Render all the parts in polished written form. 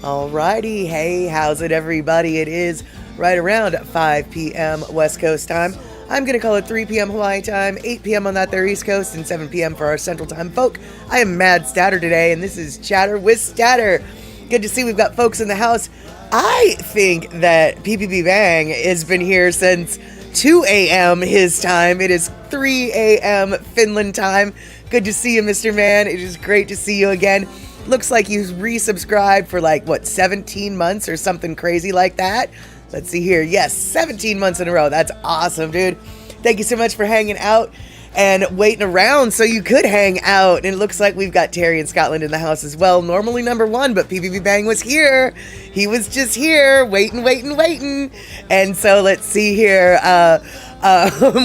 Alrighty, hey, how's it everybody? It is right around 5 p.m. West Coast time. I'm going to call it 3 p.m. Hawaii time, 8 p.m. on that there East Coast, and 7 p.m. for our Central Time folk. I am Mad Statter today, and this is Chatter with Statter. Good to see we've got folks in the house. I think that PPP Bang has been here since 2 a.m. his time. It is 3 a.m. Finland time. Good to see you, Mr. Man. It is great to see you again. Looks like you resubscribed for 17 months or something crazy like that. Let's see here. Yes, 17 months in a row. That's awesome, dude. Thank you so much for hanging out and waiting around so you could hang out. And it looks like we've got Terry in Scotland in the house as well. Normally number one, but PPP Bang was here. He was just here, waiting. And so let's see here.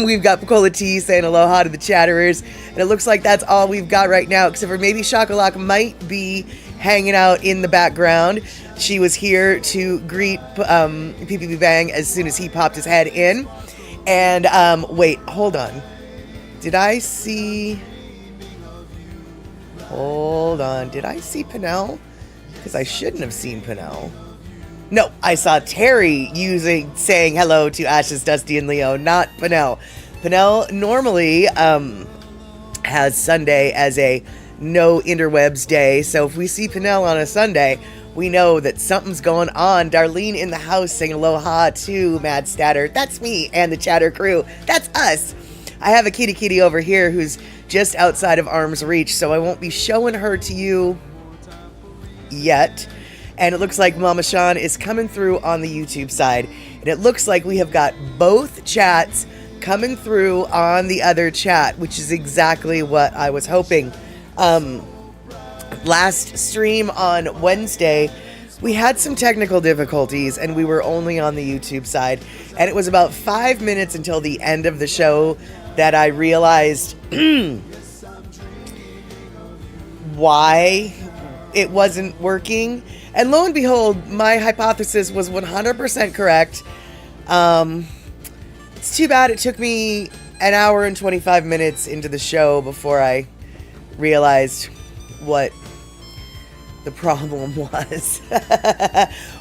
We've got Pacola T saying aloha to the chatterers. And it looks like that's all we've got right now, except for maybe Shakalak might be hanging out in the background. She was here to greet PPP Bang as soon as he popped his head in. And wait, hold on. Did I see... Hold on. Did I see Pinnell? Because I shouldn't have seen Pinnell. No, I saw Terry saying hello to Ashes, Dusty, and Leo, not Pinnell. Pinnell normally has Sunday as a no interwebs day, so if we see Pinnell on a Sunday, we know that something's going on. Darlene in the house saying aloha to Mad Statter. That's me and the Chatter crew. That's us. I have a kitty over here who's just outside of arm's reach, so I won't be showing her to you yet. And it looks like Mama Sean is coming through on the YouTube side. And it looks like we have got both chats coming through on the other chat, which is exactly what I was hoping. Last stream on Wednesday, we had some technical difficulties and we were only on the YouTube side. And it was about 5 minutes until the end of the show that I realized why it wasn't working. And lo and behold, my hypothesis was 100% correct. It's too bad it took me an hour and 25 minutes into the show before I realized what the problem was.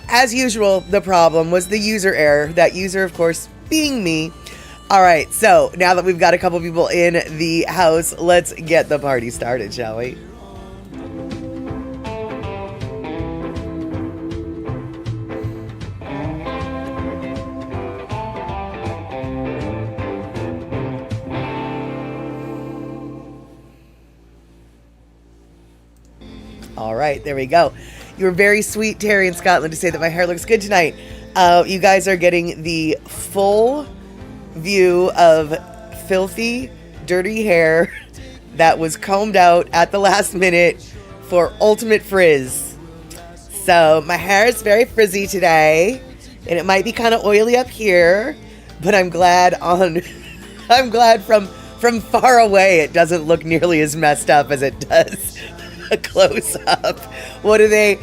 As usual, the problem was the user error. That user, of course, being me. All right, so now that we've got a couple people in the house, let's get the party started, shall we? All right, there we go. You were very sweet, Terry in Scotland, to say that my hair looks good tonight. You guys are getting the full view of filthy, dirty hair that was combed out at the last minute for ultimate frizz. So my hair is very frizzy today, and it might be kind of oily up here, but I'm glad from far away it doesn't look nearly as messed up as it does a close up. What did they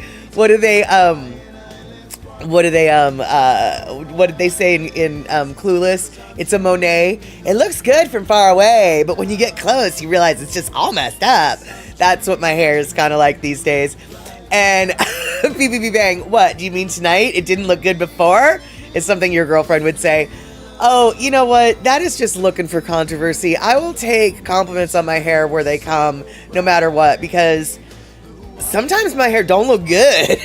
say in Clueless? It's a Monet. It looks good from far away, but when you get close, you realize it's just all messed up. That's what my hair is kind of like these days. And PPP Bang, what? Do you mean tonight? It didn't look good before? Is something your girlfriend would say. Oh, you know what? That is just looking for controversy. I will take compliments on my hair where they come, no matter what, because sometimes my hair don't look good.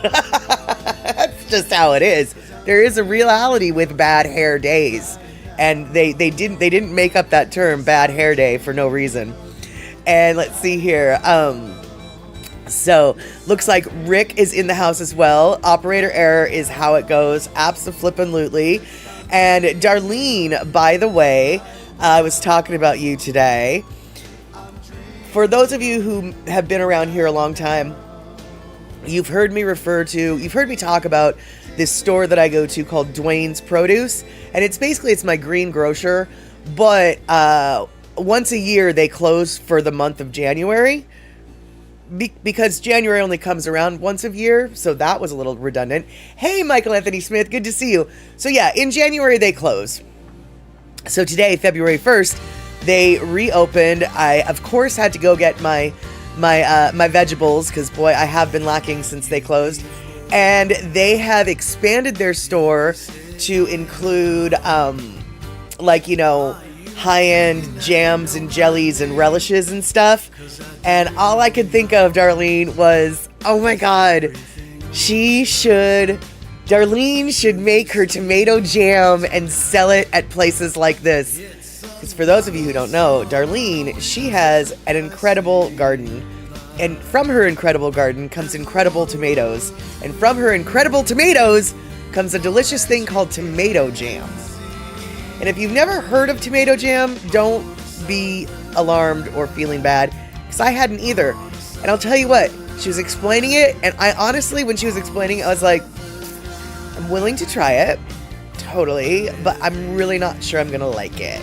That's just how it is. There is a reality with bad hair days, and they didn't make up that term bad hair day for no reason. And let's see here. So looks like Rick is in the house as well. Operator error is how it goes. Abso-flippin'-lutely. And Darlene, by the way, I was talking about you today. For those of you who have been around here a long time, you've heard me talk about this store that I go to called Dwayne's Produce. And it's my green grocer, but once a year they close for the month of January. Because January only comes around once a year, so that was a little redundant. Hey, Michael Anthony Smith, good to see you. So yeah, in January they close. So today, February 1st, they reopened. I, of course, had to go get my my vegetables, because boy, I have been lacking since they closed. And they have expanded their store to include like, you know, high-end jams and jellies and relishes and stuff. And all I could think of, Darlene, was, oh my God, Darlene should make her tomato jam and sell it at places like this. Because for those of you who don't know, Darlene, she has an incredible garden. And from her incredible garden comes incredible tomatoes. And from her incredible tomatoes comes a delicious thing called tomato jam. And if you've never heard of tomato jam, don't be alarmed or feeling bad, because I hadn't either. And I'll tell you what, she was explaining it, and I honestly, when she was explaining it, I was like, I'm willing to try it, totally, but I'm really not sure I'm gonna like it.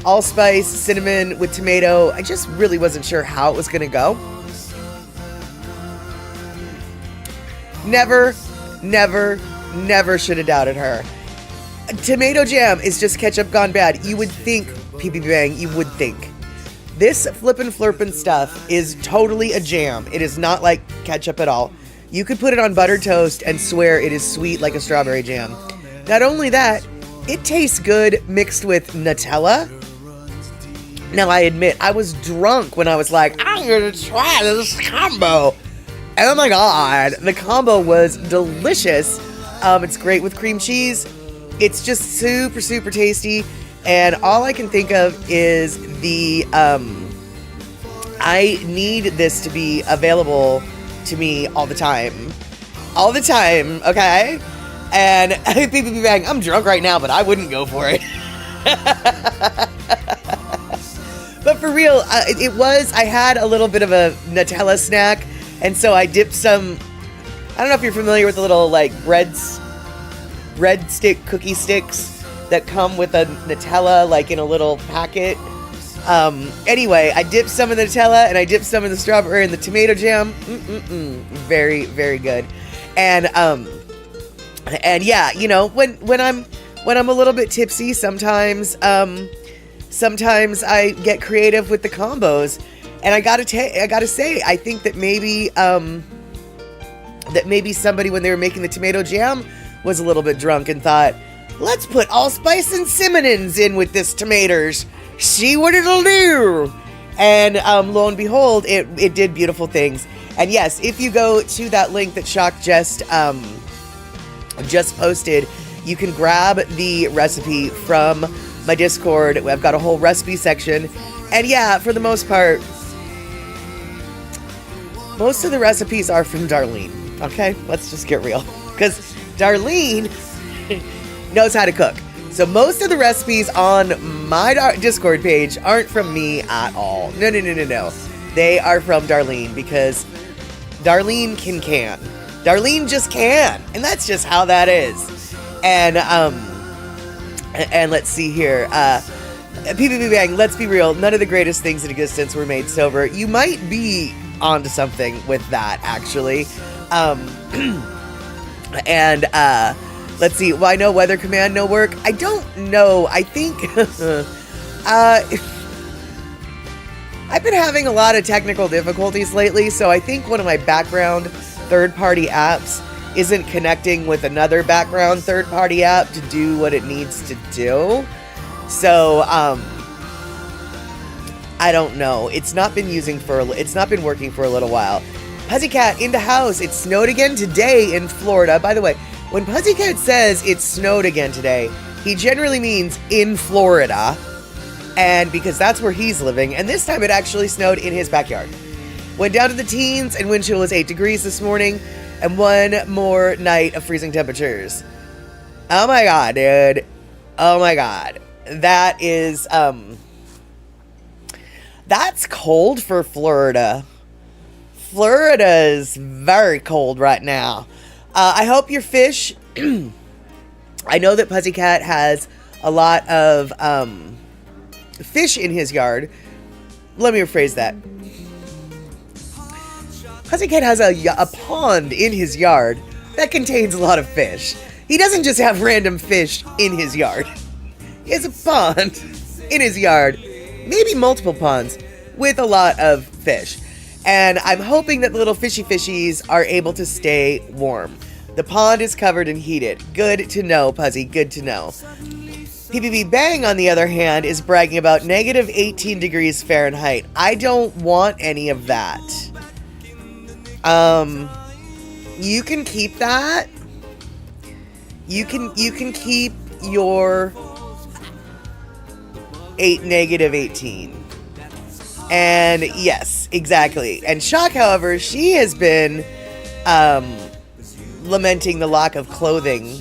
Allspice, cinnamon with tomato, I just really wasn't sure how it was gonna go. Never should have doubted her. Tomato jam is just ketchup gone bad. You would think, PB Bang, you would think. This flippin' flirpin' stuff is totally a jam. It is not like ketchup at all. You could put it on buttered toast and swear it is sweet like a strawberry jam. Not only that, it tastes good mixed with Nutella. Now, I admit, I was drunk when I was like, I'm gonna try this combo. Oh my God, the combo was delicious. It's great with cream cheese. It's just super, super tasty. And all I can think of is I need this to be available to me all the time. All the time, okay? And BB Bang, I'm drunk right now, but I wouldn't go for it. But for real, I had a little bit of a Nutella snack, and so I dipped some, I don't know if you're familiar with the little, like, bread stick, cookie sticks that come with a Nutella, like, in a little packet. Anyway, I dipped some of the Nutella, and I dipped some of the strawberry and the tomato jam. Very, very good. And yeah, you know, when I'm a little bit tipsy, sometimes I get creative with the combos, and I gotta say, I think that maybe somebody, when they were making the tomato jam, was a little bit drunk and thought, let's put allspice and cinnamons in with this tomatoes, see what it'll do. And lo and behold, it did beautiful things. And yes, if you go to that link that Shock just posted, you can grab the recipe from my Discord. I've got a whole recipe section. And yeah, for the most part, most of the recipes are from Darlene. Okay, let's just get real. Because Darlene knows how to cook. So most of the recipes on my Discord page aren't from me at all. No. They are from Darlene, because Darlene can. Darlene just can. And that's just how that is. And let's see here. PBB Bang, let's be real. None of the greatest things in existence were made sober. You might be onto something with that, actually. And let's see. Why no weather command, no work? I don't know. I think I've been having a lot of technical difficulties lately, so I think one of my background third-party apps isn't connecting with another background third-party app to do what it needs to do. So I don't know. It's not been working for a little while. Pussycat in the house. It snowed again today in Florida. By the way, when Pussycat says it snowed again today, he generally means in Florida, and because that's where he's living. And this time it actually snowed in his backyard. Went down to the teens, and wind chill was 8 degrees this morning, and one more night of freezing temperatures. Oh my God, dude. Oh my God. That is, that's cold for Florida. Florida is very cold right now. I hope your fish, I know that Pussycat has a lot of fish in his yard. Let me rephrase that. Pussycat has a pond in his yard that contains a lot of fish. He doesn't just have random fish in his yard. He has a pond in his yard, maybe multiple ponds, with a lot of fish. And I'm hoping that the little fishies are able to stay warm. The pond is covered and heated. Good to know, Puzzy, good to know. PBB Bang, on the other hand, is bragging about negative 18 degrees Fahrenheit. I don't want any of that. You can keep that. You can keep your negative 18. And yes, exactly. And Shock, however, she has been lamenting the lack of clothing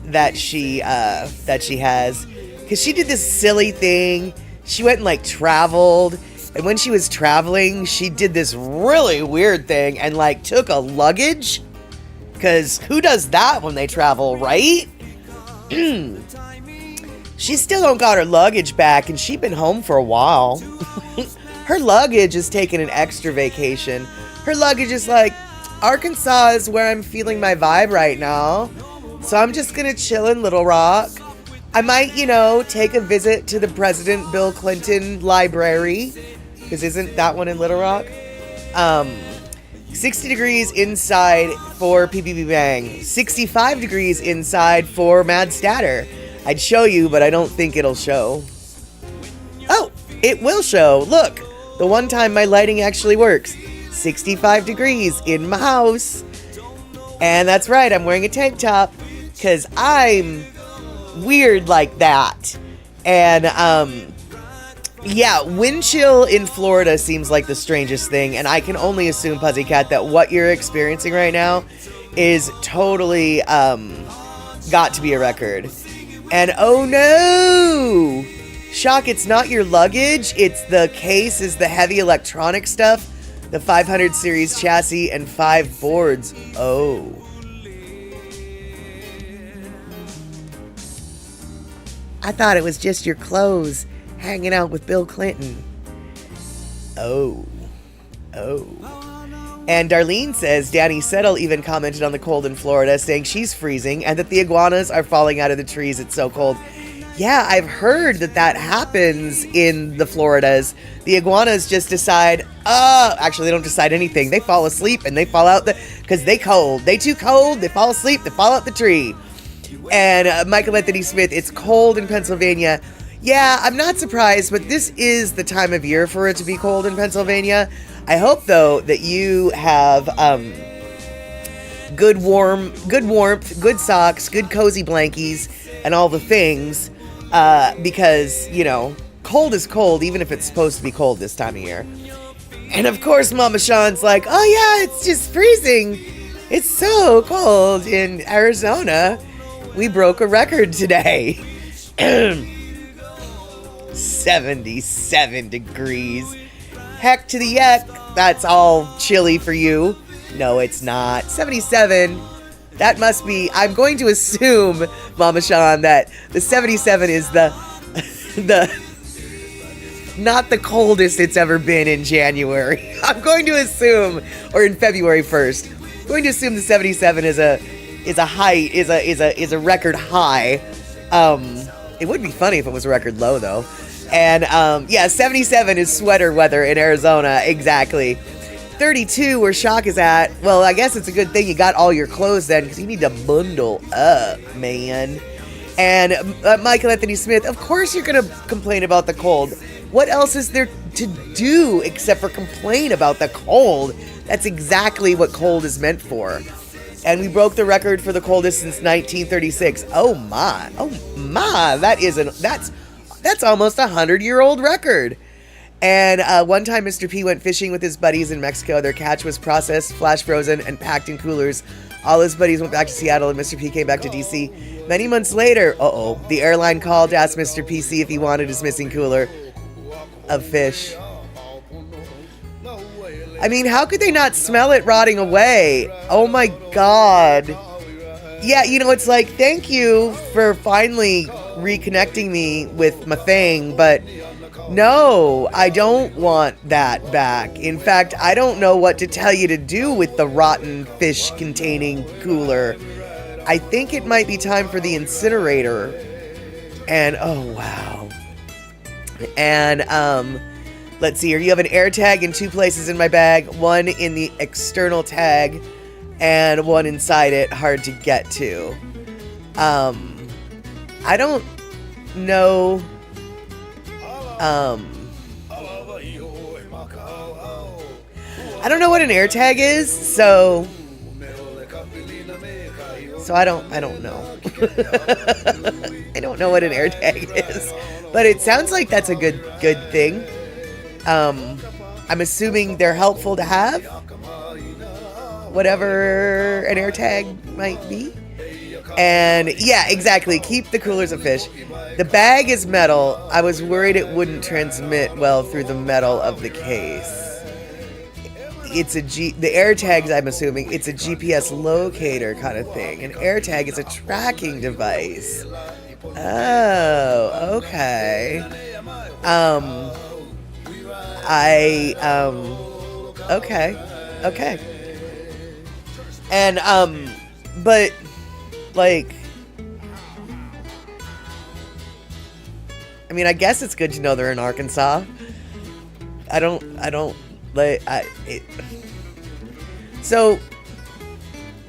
that she has, because she did this silly thing. She went and like traveled, and when she was traveling, she did this really weird thing and like took a luggage, because who does that when they travel, right? She still don't got her luggage back, and she been home for a while. Her luggage is taking an extra vacation. Her luggage is like, Arkansas is where I'm feeling my vibe right now, so I'm just gonna chill in Little Rock. I might, take a visit to the President Bill Clinton Library, because isn't that one in Little Rock? 60 degrees inside for PBB Bang. 65 degrees inside for Mad Statter. I'd show you, but I don't think it'll show. Oh, it will show. Look, the one time my lighting actually works. 65 degrees in my house. And that's right, I'm wearing a tank top, because I'm weird like that. And, yeah, wind chill in Florida seems like the strangest thing, and I can only assume, Puzzycat, that what you're experiencing right now is totally, got to be a record. And oh no! Shock, it's not your luggage, it's the case, is the heavy electronic stuff, the 500 series chassis, and 5 boards. Oh. I thought it was just your clothes hanging out with Bill Clinton. Oh. And Darlene says Danny Settle even commented on the cold in Florida, saying she's freezing and that the iguanas are falling out of the trees. It's so cold. Yeah, I've heard that happens in the Floridas. The iguanas just decide, actually they don't decide anything. They fall asleep and they fall out because they cold. They too cold, they fall asleep, they fall out the tree. And Michael Anthony Smith, it's cold in Pennsylvania. Yeah, I'm not surprised, but this is the time of year for it to be cold in Pennsylvania. I hope, though, that you have good warmth, good socks, good cozy blankies, and all the things, because, cold is cold, even if it's supposed to be cold this time of year. And, of course, Mama Sean's like, oh, yeah, it's just freezing. It's so cold in Arizona. We broke a record today. 77 degrees. Heck to the yuck. That's all chilly for you. No, it's not. 77. That must be, I'm going to assume, Mama Sean, that the 77 is the not the coldest it's ever been in January. I'm going to assume, or in February 1st. I'm going to assume the 77 is a record high. It would be funny if it was a record low, though. And, 77 is sweater weather in Arizona. Exactly. 32, where Shock is at. Well, I guess it's a good thing you got all your clothes then, because you need to bundle up, man. And Michael Anthony Smith, of course you're going to complain about the cold. What else is there to do except for complain about the cold? That's exactly what cold is meant for. And we broke the record for the coldest since 1936. Oh my, that's almost a 100-year-old record. And one time Mr. P went fishing with his buddies in Mexico. Their catch was processed, flash frozen, and packed in coolers. All his buddies went back to Seattle, and Mr. P came back to DC. Many months later, the airline called to ask Mr. P if he wanted his missing cooler of fish. I mean, how could they not smell it rotting away? Oh my God. Yeah, it's like, thank you for finally reconnecting me with my thing, but no, I don't want that back. In fact, I don't know what to tell you to do with the rotten fish containing cooler. I think it might be time for the incinerator. And, oh wow. And, Let's see here. You have an air tag in 2 places in my bag. One in the external tag and one inside it. Hard to get to. I don't know. I don't know what an air tag is, so I don't know. I don't know what an air tag is, but it sounds like that's a good thing. I'm assuming they're helpful to have, whatever an air tag might be. And yeah, exactly. Keep the coolers of fish. The bag is metal. I was worried it wouldn't transmit well through the metal of the case. The air tags, I'm assuming, it's a GPS locator kind of thing. An air tag is a tracking device. Oh, okay. Okay. And, but, like, I mean, I guess it's good to know they're in Arkansas. So,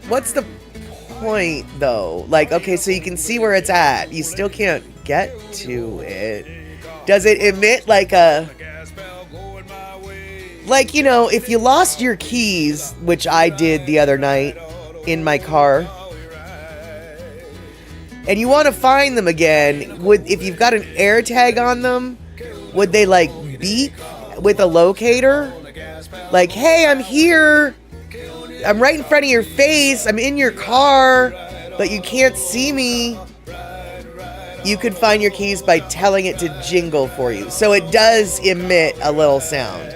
what's the point, though? Like, okay, so you can see where it's at. You still can't get to it. Does it emit like you know, if you lost your keys, which I did the other night in my car, and you want to find them again, if you've got an air tag on them, would they like beep with a locator? Like, hey, I'm here. I'm right in front of your face. I'm in your car, but you can't see me. You could find your keys by telling it to jingle for you. So it does emit a little sound.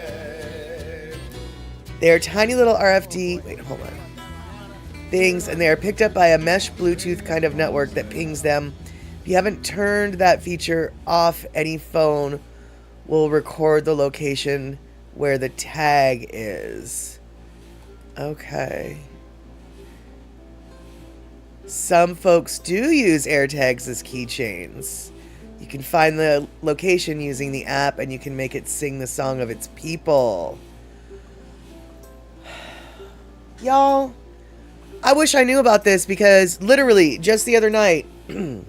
They're tiny little RFD. Wait, hold on. Things, and they are picked up by a mesh Bluetooth kind of network that pings them. If you haven't turned that feature off, any phone will record the location where the tag is. Okay. Some folks do use AirTags as keychains. You can find the location using the app, and you can make it sing the song of its people. Y'all, I wish I knew about this, because literally just the other night, and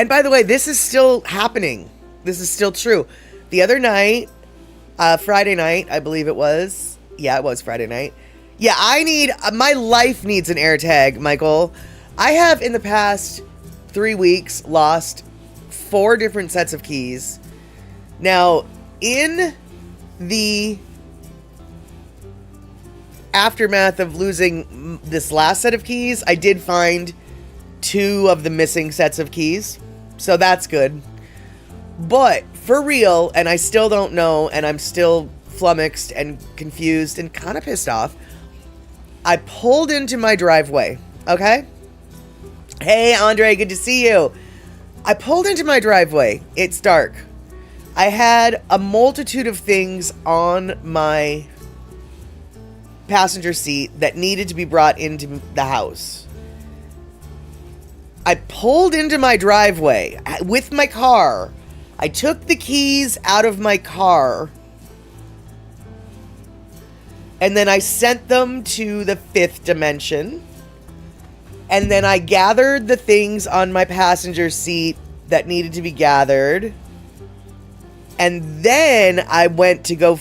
by the way, this is still happening. This is still true. The other night, Friday night, I believe it was. Yeah, it was Friday night. Yeah, my life needs an AirTag, Michael. I have in the past 3 weeks lost 4 different sets of keys. Now, in the aftermath of losing this last set of keys, I did find 2 of the missing sets of keys. So that's good. But for real, and I still don't know, and I'm still flummoxed and confused and kind of pissed off, I pulled into my driveway, okay? Hey, Andre, good to see you. I pulled into my driveway. It's dark. I had a multitude of things on my passenger seat that needed to be brought into the house. I pulled into my driveway with my car. I took the keys out of my car, and then I sent them to the 5th dimension. And then I gathered the things on my passenger seat that needed to be gathered. And then I went to go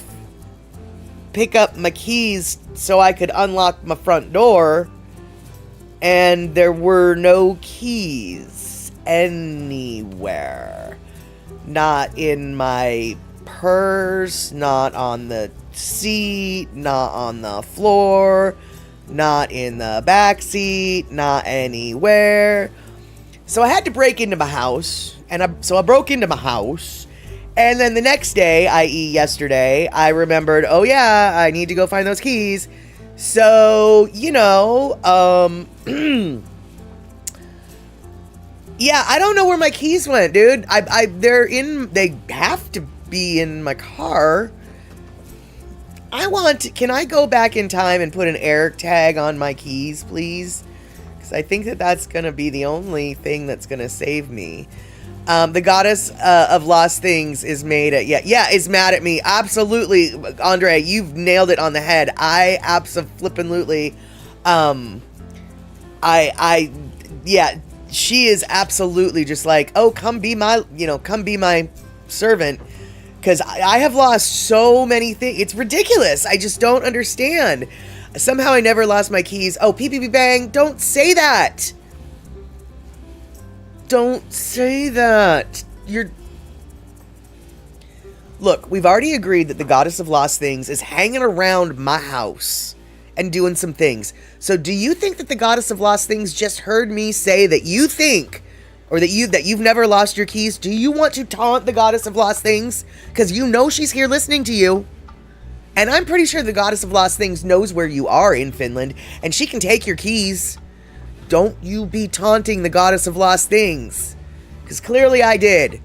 pick up my keys so I could unlock my front door. And there were no keys anywhere. Not in my purse, not on the seat, not on the floor, not in the back seat, not anywhere. So I had to break into my house, and I broke into my house, and then the next day, i.e. yesterday, I remembered, oh yeah, I need to go find those keys. So, you know, yeah, I don't know where my keys went, dude. They have to be in my car. Can I go back in time and put an air tag on my keys, please? Because I think that's going to be the only thing that's going to save me. The goddess of lost things is made at is mad at me. Absolutely, Andre, you've nailed it on the head. I absolutely, she is absolutely just like, oh, come be my servant, because I have lost so many things. It's ridiculous. I just don't understand. Somehow I never lost my keys. Oh, PPP Bang, don't say that. Don't say that. Look, we've already agreed that the goddess of lost things is hanging around my house and doing some things. So do you think that the goddess of lost things just heard me say that you think, or that you've never lost your keys? Do you want to taunt the goddess of lost things? Because you know she's here listening to you. And I'm pretty sure the goddess of lost things knows where you are in Finland, and she can take your keys. Don't you be taunting the goddess of lost things. Because clearly I did.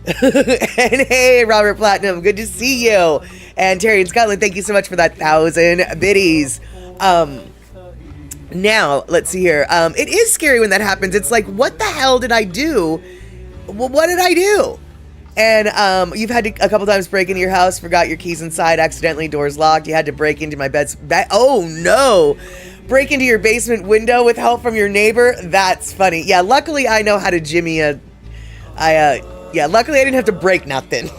And hey, Robert Platinum, good to see you. And Terry in Scotland, thank you so much for that 1,000 biddies. Now, let's see here. It is scary when that happens. It's like, what the hell did I do? Well, what did I do? And you've had to a couple times break into your house, forgot your keys inside, accidentally, doors locked. You had to break into my oh no! Break into your basement window with help from your neighbor. That's funny. Yeah, luckily I know how to jimmy luckily I didn't have to break nothing.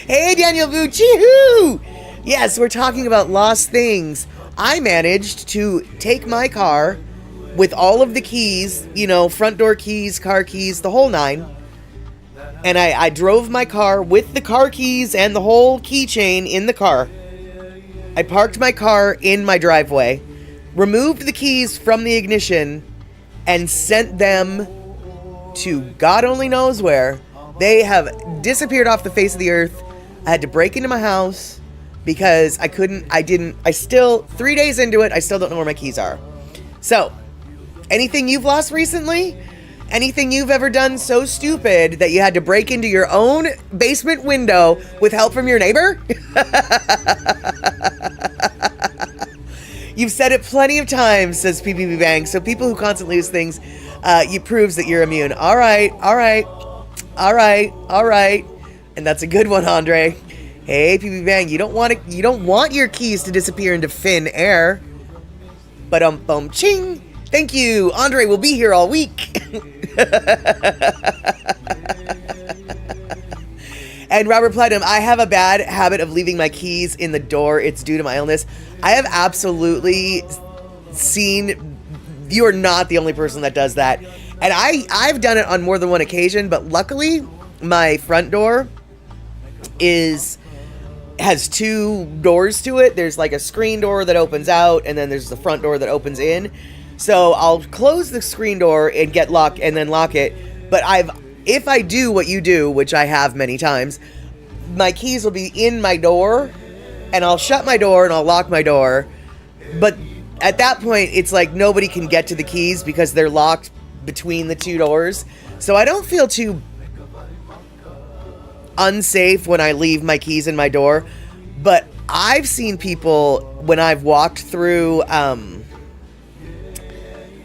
Hey, Daniel Vucci-hoo! Yes, we're talking about lost things. I managed to take my car with all of the keys, front door keys, car keys, the whole nine. And I drove my car with the car keys and the whole keychain in the car. I parked my car in my driveway, removed the keys from the ignition, and sent them to God only knows where. They have disappeared off the face of the earth. I had to break into my house because 3 days into it, I still don't know where my keys are. So, anything you've lost recently? Anything you've ever done so stupid that you had to break into your own basement window with help from your neighbor? You've said it plenty of times, says PPP Bang. So people who constantly lose things, it proves that you're immune. All right. And that's a good one, Andre. Hey, PPP Bang, you don't want your keys to disappear into thin air. Ba-dum-bum ching. Thank you. Andre will be here all week. And Robert Platinum, I have a bad habit of leaving my keys in the door. It's due to my illness. I have absolutely seen, you are not the only person that does that. And I've done it on more than one occasion, but luckily my front door has 2 doors to it. There's like a screen door that opens out, and then there's the front door that opens in. So I'll close the screen door and get locked and then lock it. But if I do what you do, which I have many times, my keys will be in my door, and I'll shut my door and I'll lock my door. But at that point, it's like nobody can get to the keys because they're locked between the 2 doors. So I don't feel too unsafe when I leave my keys in my door. But I've seen people, when I've walked through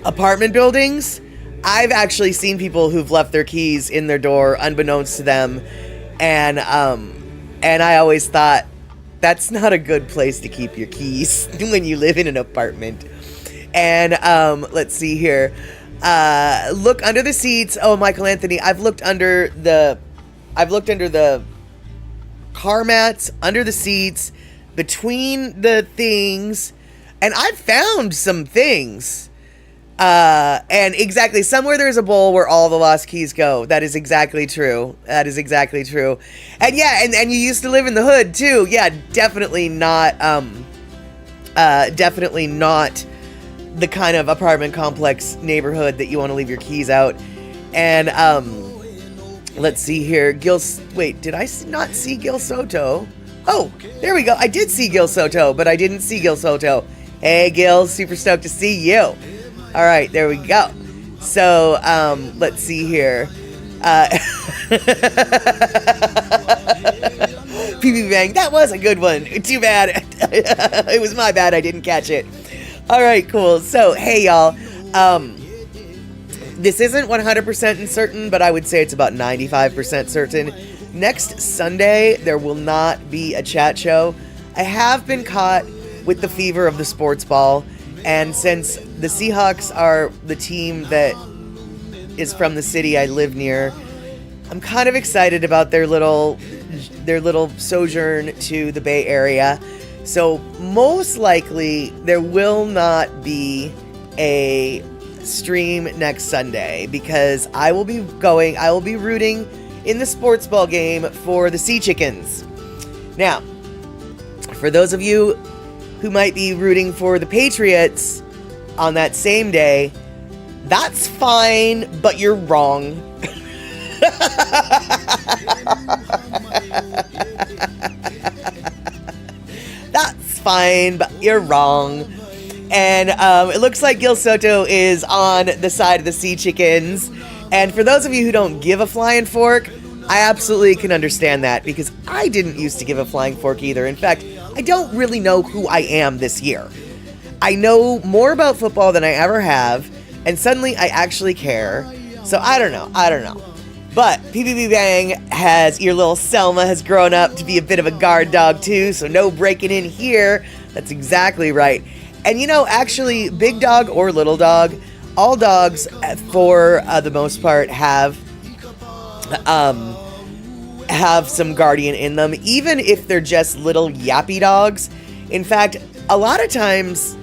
apartment buildings, I've actually seen people who've left their keys in their door unbeknownst to them, and I always thought that's not a good place to keep your keys when you live in an apartment. And let's see here, look under the seats. Oh, Michael Anthony, I've looked under the car mats, under the seats, between the things, and I've found some things. And exactly, somewhere there's a bowl where all the lost keys go. That is exactly true. And yeah, and you used to live in the hood too. Yeah, definitely not the kind of apartment complex neighborhood that you want to leave your keys out. And let's see here, wait, did I not see Gil Soto? Oh, there we go. I did see Gil Soto, but I didn't see Gil Soto. Hey Gil, super stoked to see you. All right, there we go. So, let's see here. PB Bang, that was a good one. Too bad. It was my bad I didn't catch it. All right, cool. So, hey, y'all. This isn't 100% certain, but I would say it's about 95% certain. Next Sunday, there will not be a chat show. I have been caught with the fever of the sports ball, and since the Seahawks are the team that is from the city I live near, I'm kind of excited about their little sojourn to the Bay Area. So most likely there will not be a stream next Sunday because I will be rooting in the sports ball game for the Sea Chickens. Now, for those of you who might be rooting for the Patriots on that same day, that's fine, but you're wrong. That's fine, but you're wrong. And it looks like Gil Soto is on the side of the Sea Chickens. And for those of you who don't give a flying fork, I absolutely can understand that because I didn't used to give a flying fork either. In fact, I don't really know who I am this year. I know more about football than I ever have, and suddenly I actually care. So I don't know. But PBB Bang your little Selma has grown up to be a bit of a guard dog too, so no breaking in here. That's exactly right. And actually, big dog or little dog, all dogs, for the most part, have some guardian in them, even if they're just little yappy dogs. In fact, a lot of times,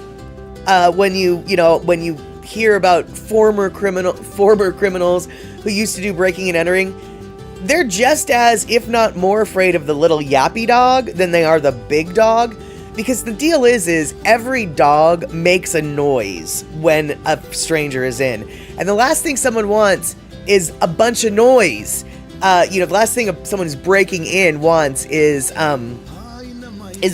when you hear about former criminals who used to do breaking and entering, they're just as, if not more, afraid of the little yappy dog than they are the big dog. Because the deal is every dog makes a noise when a stranger is in. And the last thing someone wants is a bunch of noise. The last thing someone who's breaking in wants is a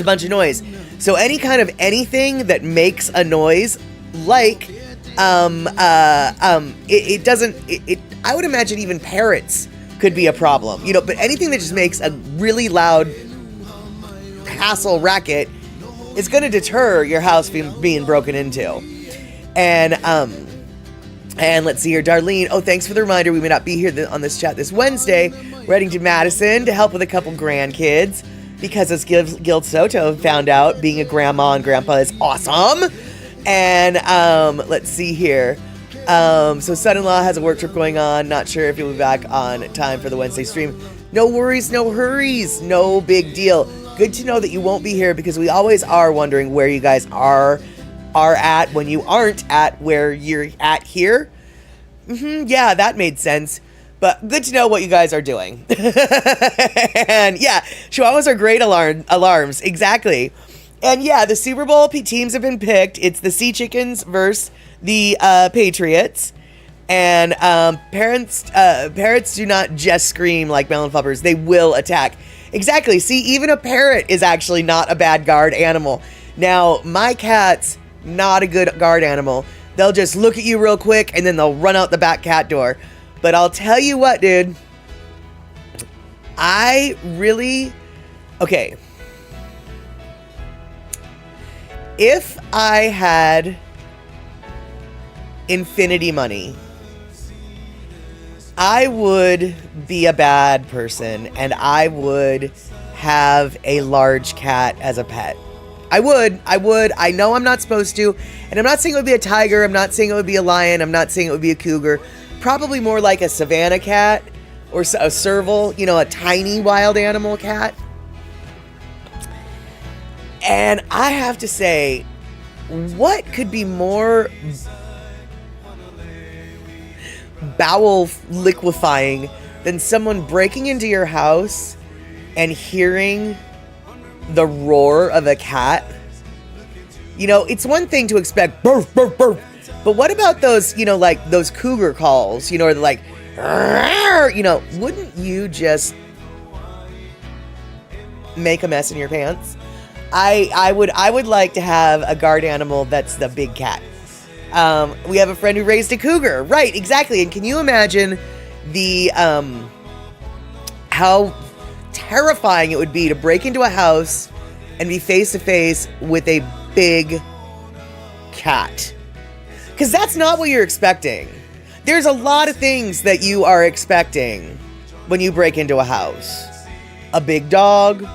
bunch of noise. So any kind of anything that makes a noise, like, it doesn't, I would imagine even parrots could be a problem, but anything that just makes a really loud hassle racket is going to deter your house being broken into. And let's see here, Darlene. Oh, thanks for the reminder. We may not be here on this chat this Wednesday. We're heading to Madison to help with a couple grandkids because, as Gil Soto found out, being a grandma and grandpa is awesome. And let's see here. So son-in-law has a work trip going on. Not sure if he'll be back on time for the Wednesday stream. No worries, no hurries, no big deal. Good to know that you won't be here because we always are wondering where you guys are at when you aren't at where you're at here. Yeah, that made sense. But good to know what you guys are doing. And yeah, Chihuahuas are great alarms. Exactly. And yeah, the Super Bowl teams have been picked. It's the Sea Chickens versus the Patriots. And parrots do not just scream like melon flubbers. They will attack. Exactly. See, even a parrot is actually not a bad guard animal. Now, my cat's not a good guard animal. They'll just look at you real quick and then they'll run out the back cat door. But I'll tell you what, dude. Okay. If I had infinity money, I would be a bad person and I would have a large cat as a pet. I would. I know I'm not supposed to. And I'm not saying it would be a tiger. I'm not saying it would be a lion. I'm not saying it would be a cougar. Probably more like a savanna cat or a serval, a tiny wild animal cat. And I have to say, what could be more bowel liquefying than someone breaking into your house and hearing the roar of a cat? It's one thing to expect burf, burf, burf. But what about those, like those cougar calls, or like, wouldn't you just make a mess in your pants? I would like to have a guard animal that's the big cat. We have a friend who raised a cougar. Right, exactly. And can you imagine the how terrifying it would be to break into a house and be face to face with a big cat? Because that's not what you're expecting. There's a lot of things that you are expecting when you break into a house. A big dog,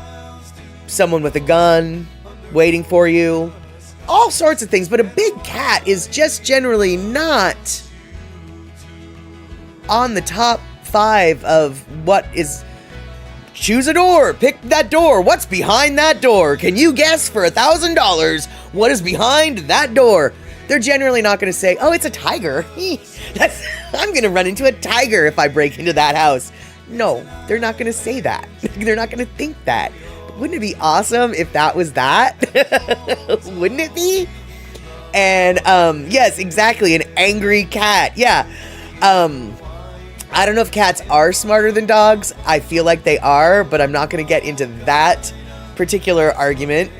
someone with a gun waiting for you, all sorts of things. But a big cat is just generally not on the top 5 of what is... Choose a door, pick that door. What's behind that door? Can you guess for $1,000 what is behind that door? They're generally not going to say, oh, it's a tiger. I'm going to run into a tiger if I break into that house. No, they're not going to say that. They're not going to think that. But wouldn't it be awesome if that was that? Wouldn't it be? And yes, exactly, an angry cat. Yeah. I don't know if cats are smarter than dogs. I feel like they are, but I'm not going to get into that particular argument.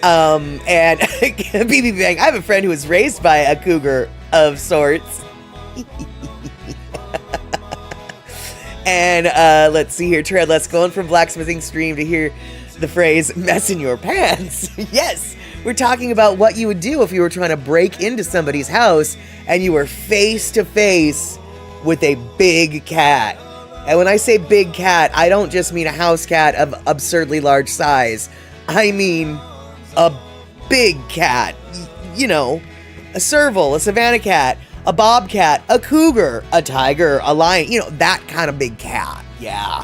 And BB Bang, I have a friend who was raised by a cougar of sorts. And let's see here, Treadless going from Blacksmithing Stream to hear the phrase mess in your pants. Yes, we're talking about what you would do if you were trying to break into somebody's house and you were face to face with a big cat. And when I say big cat, I don't just mean a house cat of absurdly large size. I mean a big cat. You know, a serval, a savanna cat, a bobcat, a cougar, a tiger, a lion. You know, that kind of big cat. Yeah.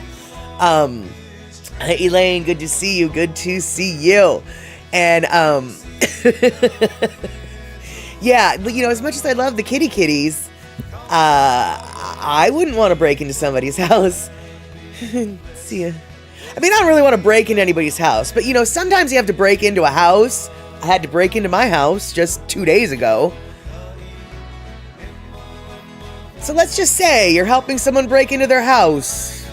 Hey, Elaine, good to see you. Good to see you. And, yeah, you know, as much as I love the kitties, I wouldn't want to break into somebody's house. See ya. I mean, I don't really want to break into anybody's house, but you know, sometimes you have to break into a house. I had to break into my house just 2 days ago. So let's just say you're helping someone break into their house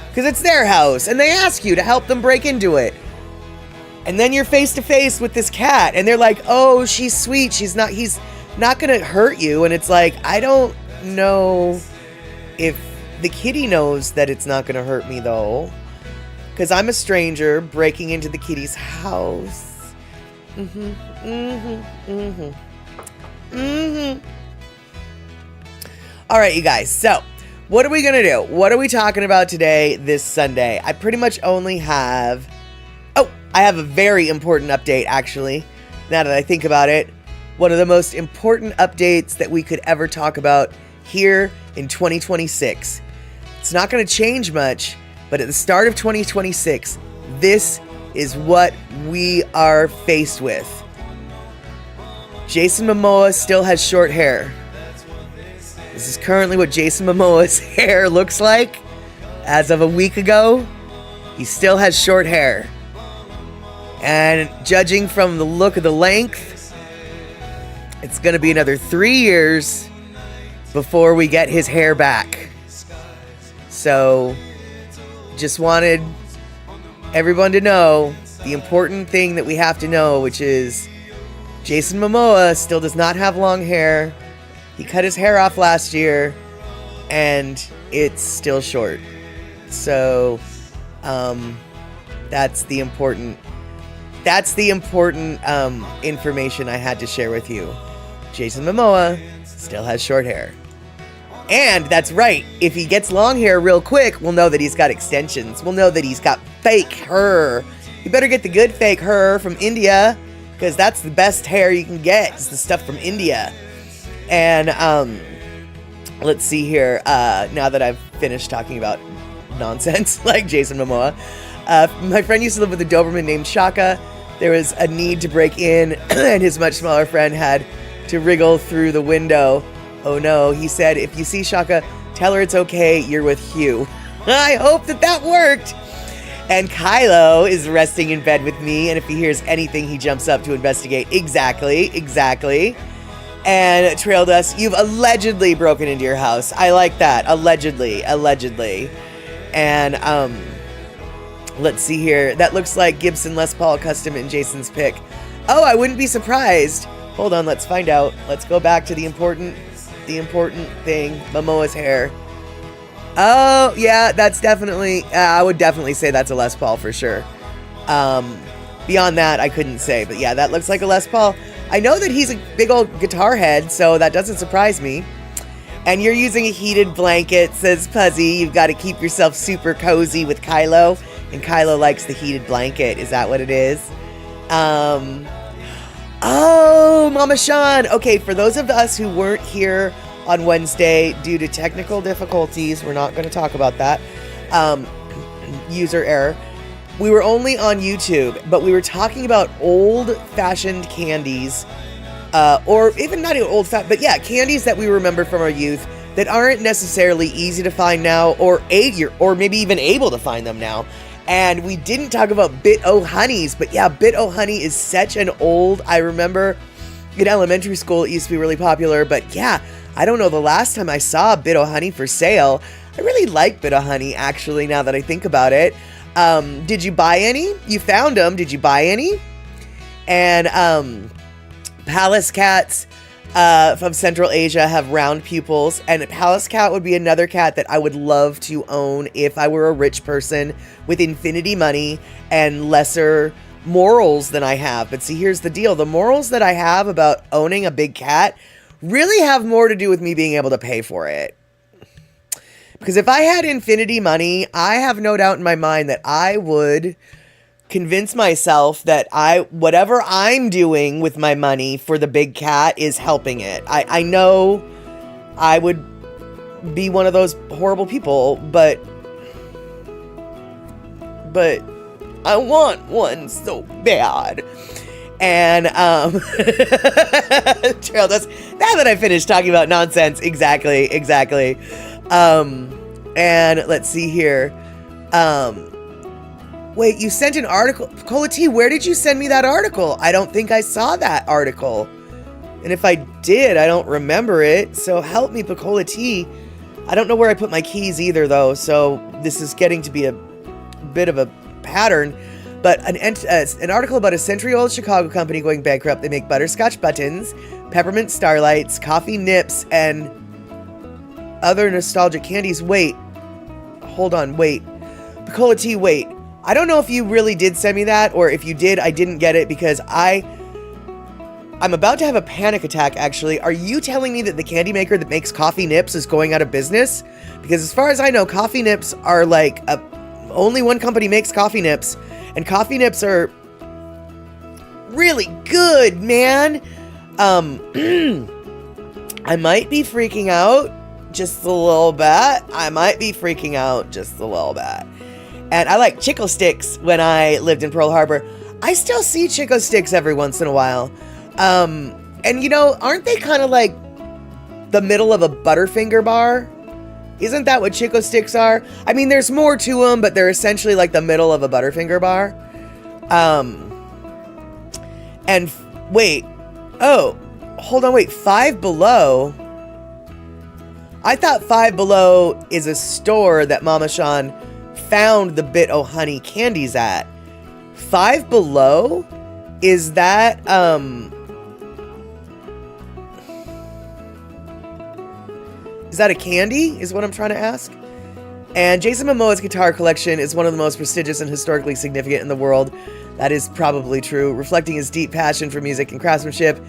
because it's their house and they ask you to help them break into it. And then you're face to face with this cat and they're like, oh, she's sweet. He's not going to hurt you. And it's like, I don't know if the kitty knows that it's not going to hurt me though. Because I'm a stranger breaking into the kitty's house. All right, you guys. So, what are we going to do? What are we talking about today, this Sunday? I pretty much only have... Oh, I have a very important update, actually. Now that I think about it. One of the most important updates that we could ever talk about here in 2026. It's not going to change much, but at the start of 2026, this is what we are faced with. Jason Momoa still has short hair. This is currently what Jason Momoa's hair looks like. As of a week ago, he still has short hair. And judging from the look of the length, it's going to be another 3 years before we get his hair back. So, just wanted everyone to know the important thing that we have to know, which is Jason Momoa still does not have long hair. He cut his hair off last year, and it's still short. So, that's the important information I had to share with you. Jason Momoa still has short hair. And that's right, if he gets long hair real quick, we'll know that he's got extensions. We'll know that he's got fake hair. You better get the good fake hair from India, because that's the best hair you can get. It's the stuff from India. And let's see here. Now that I've finished talking about nonsense like Jason Momoa, my friend used to live with a Doberman named Shaka. There was a need to break in, and his much smaller friend had to wriggle through the window. Oh no, he said, if you see Shaka, tell her it's okay, you're with Hugh. I hope that worked. And Kylo is resting in bed with me, and if he hears anything, he jumps up to investigate. Exactly. And trailed us. You've allegedly broken into your house. I like that. Allegedly. And, let's see here. That looks like Gibson Les Paul custom in Jason's pick. Oh, I wouldn't be surprised. Hold on, let's find out. Let's go back to the important thing, Momoa's hair. Oh, yeah, that's definitely, I would definitely say that's a Les Paul for sure. Beyond that, I couldn't say, but yeah, that looks like a Les Paul. I know that he's a big old guitar head, so that doesn't surprise me. And you're using a heated blanket, says Puzzy. You've got to keep yourself super cozy with Kylo. And Kylo likes the heated blanket. Is that what it is? Oh, Mama Sean. Okay, for those of us who weren't here on Wednesday due to technical difficulties, we're not going to talk about that. User error. We were only on YouTube, but we were talking about old-fashioned candies, or even not even but yeah, candies that we remember from our youth that aren't necessarily easy to find now, or maybe even able to find them now. And we didn't talk about Bit-O-Honeys, but yeah, Bit-O-Honey is such an old, I remember in elementary school it used to be really popular, but yeah, I don't know the last time I saw Bit-O-Honey for sale. I really like Bit-O-Honey, actually, now that I think about it. Did you buy any? You found them. Did you buy any? And Palace cats from Central Asia have round pupils, and a Palace cat would be another cat that I would love to own if I were a rich person with infinity money and lesser morals than I have. But see, here's the deal. The morals that I have about owning a big cat really have more to do with me being able to pay for it. Because if I had infinity money, I have no doubt in my mind that I would convince myself that whatever I'm doing with my money for the big cat is helping it. I know I would be one of those horrible people, but I want one so bad. And Trail does, now that I finished talking about nonsense, exactly. And let's see here. Wait, you sent an article. Cola T, where did you send me that article? I don't think I saw that article. And if I did, I don't remember it. So help me, Picola T. I don't know where I put my keys either, though. So this is getting to be a bit of a pattern. But an article about a century-old Chicago company going bankrupt. They make butterscotch buttons, peppermint starlights, coffee nips, and other nostalgic candies. Wait. Hold on, wait. Picola T, wait. I don't know if you really did send me that, or if you did, I didn't get it, because I'm about to have a panic attack, actually. Are you telling me that the candy maker that makes coffee nips is going out of business? Because as far as I know, coffee nips are like, only one company makes coffee nips, and coffee nips are really good, man. I might be freaking out just a little bit. And I like Chico Sticks when I lived in Pearl Harbor. I still see Chico Sticks every once in a while. And you know, aren't they kind of like the middle of a Butterfinger bar? Isn't that what Chico Sticks are? I mean, there's more to them, but they're essentially like the middle of a Butterfinger bar. And wait. Oh, hold on, wait. Five Below? I thought Five Below is a store that Mama Sean found the Bit-O-Honey candies at. Five Below? Is that, is that a candy? Is what I'm trying to ask. And Jason Momoa's guitar collection is one of the most prestigious and historically significant in the world. That is probably true, reflecting his deep passion for music and craftsmanship.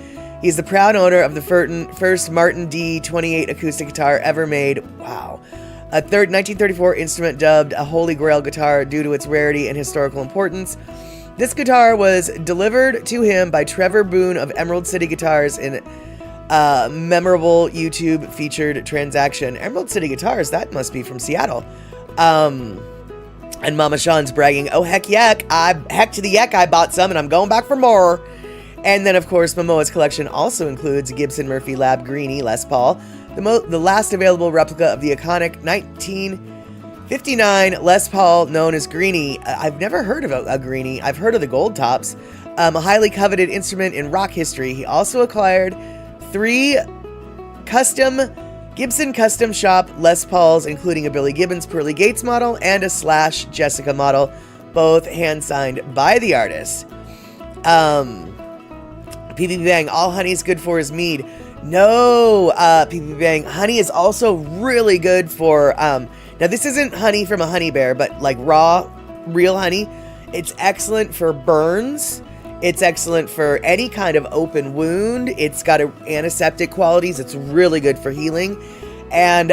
He's the proud owner of the first Martin D28 acoustic guitar ever made. Wow. A 1934 instrument dubbed a Holy Grail guitar due to its rarity and historical importance. This guitar was delivered to him by Trevor Boone of Emerald City Guitars in a memorable YouTube featured transaction. Emerald City Guitars, that must be from Seattle. And Mama Sean's bragging, oh, heck to the heck, I bought some and I'm going back for more. And then, of course, Momoa's collection also includes Gibson Murphy Lab Greenie Les Paul, the last available replica of the iconic 1959 Les Paul known as Greenie. I've never heard of a Greenie. I've heard of the gold tops. A highly coveted instrument in rock history. He also acquired 3 Gibson custom shop Les Pauls, including a Billy Gibbons Pearly Gates model and a Slash Jessica model, both hand-signed by the artist. PPP Bang, all honey's good for is mead. No, PPP Bang, honey is also really good for, now this isn't honey from a honey bear, but like raw, real honey. It's excellent for burns. It's excellent for any kind of open wound. It's got antiseptic qualities. It's really good for healing. And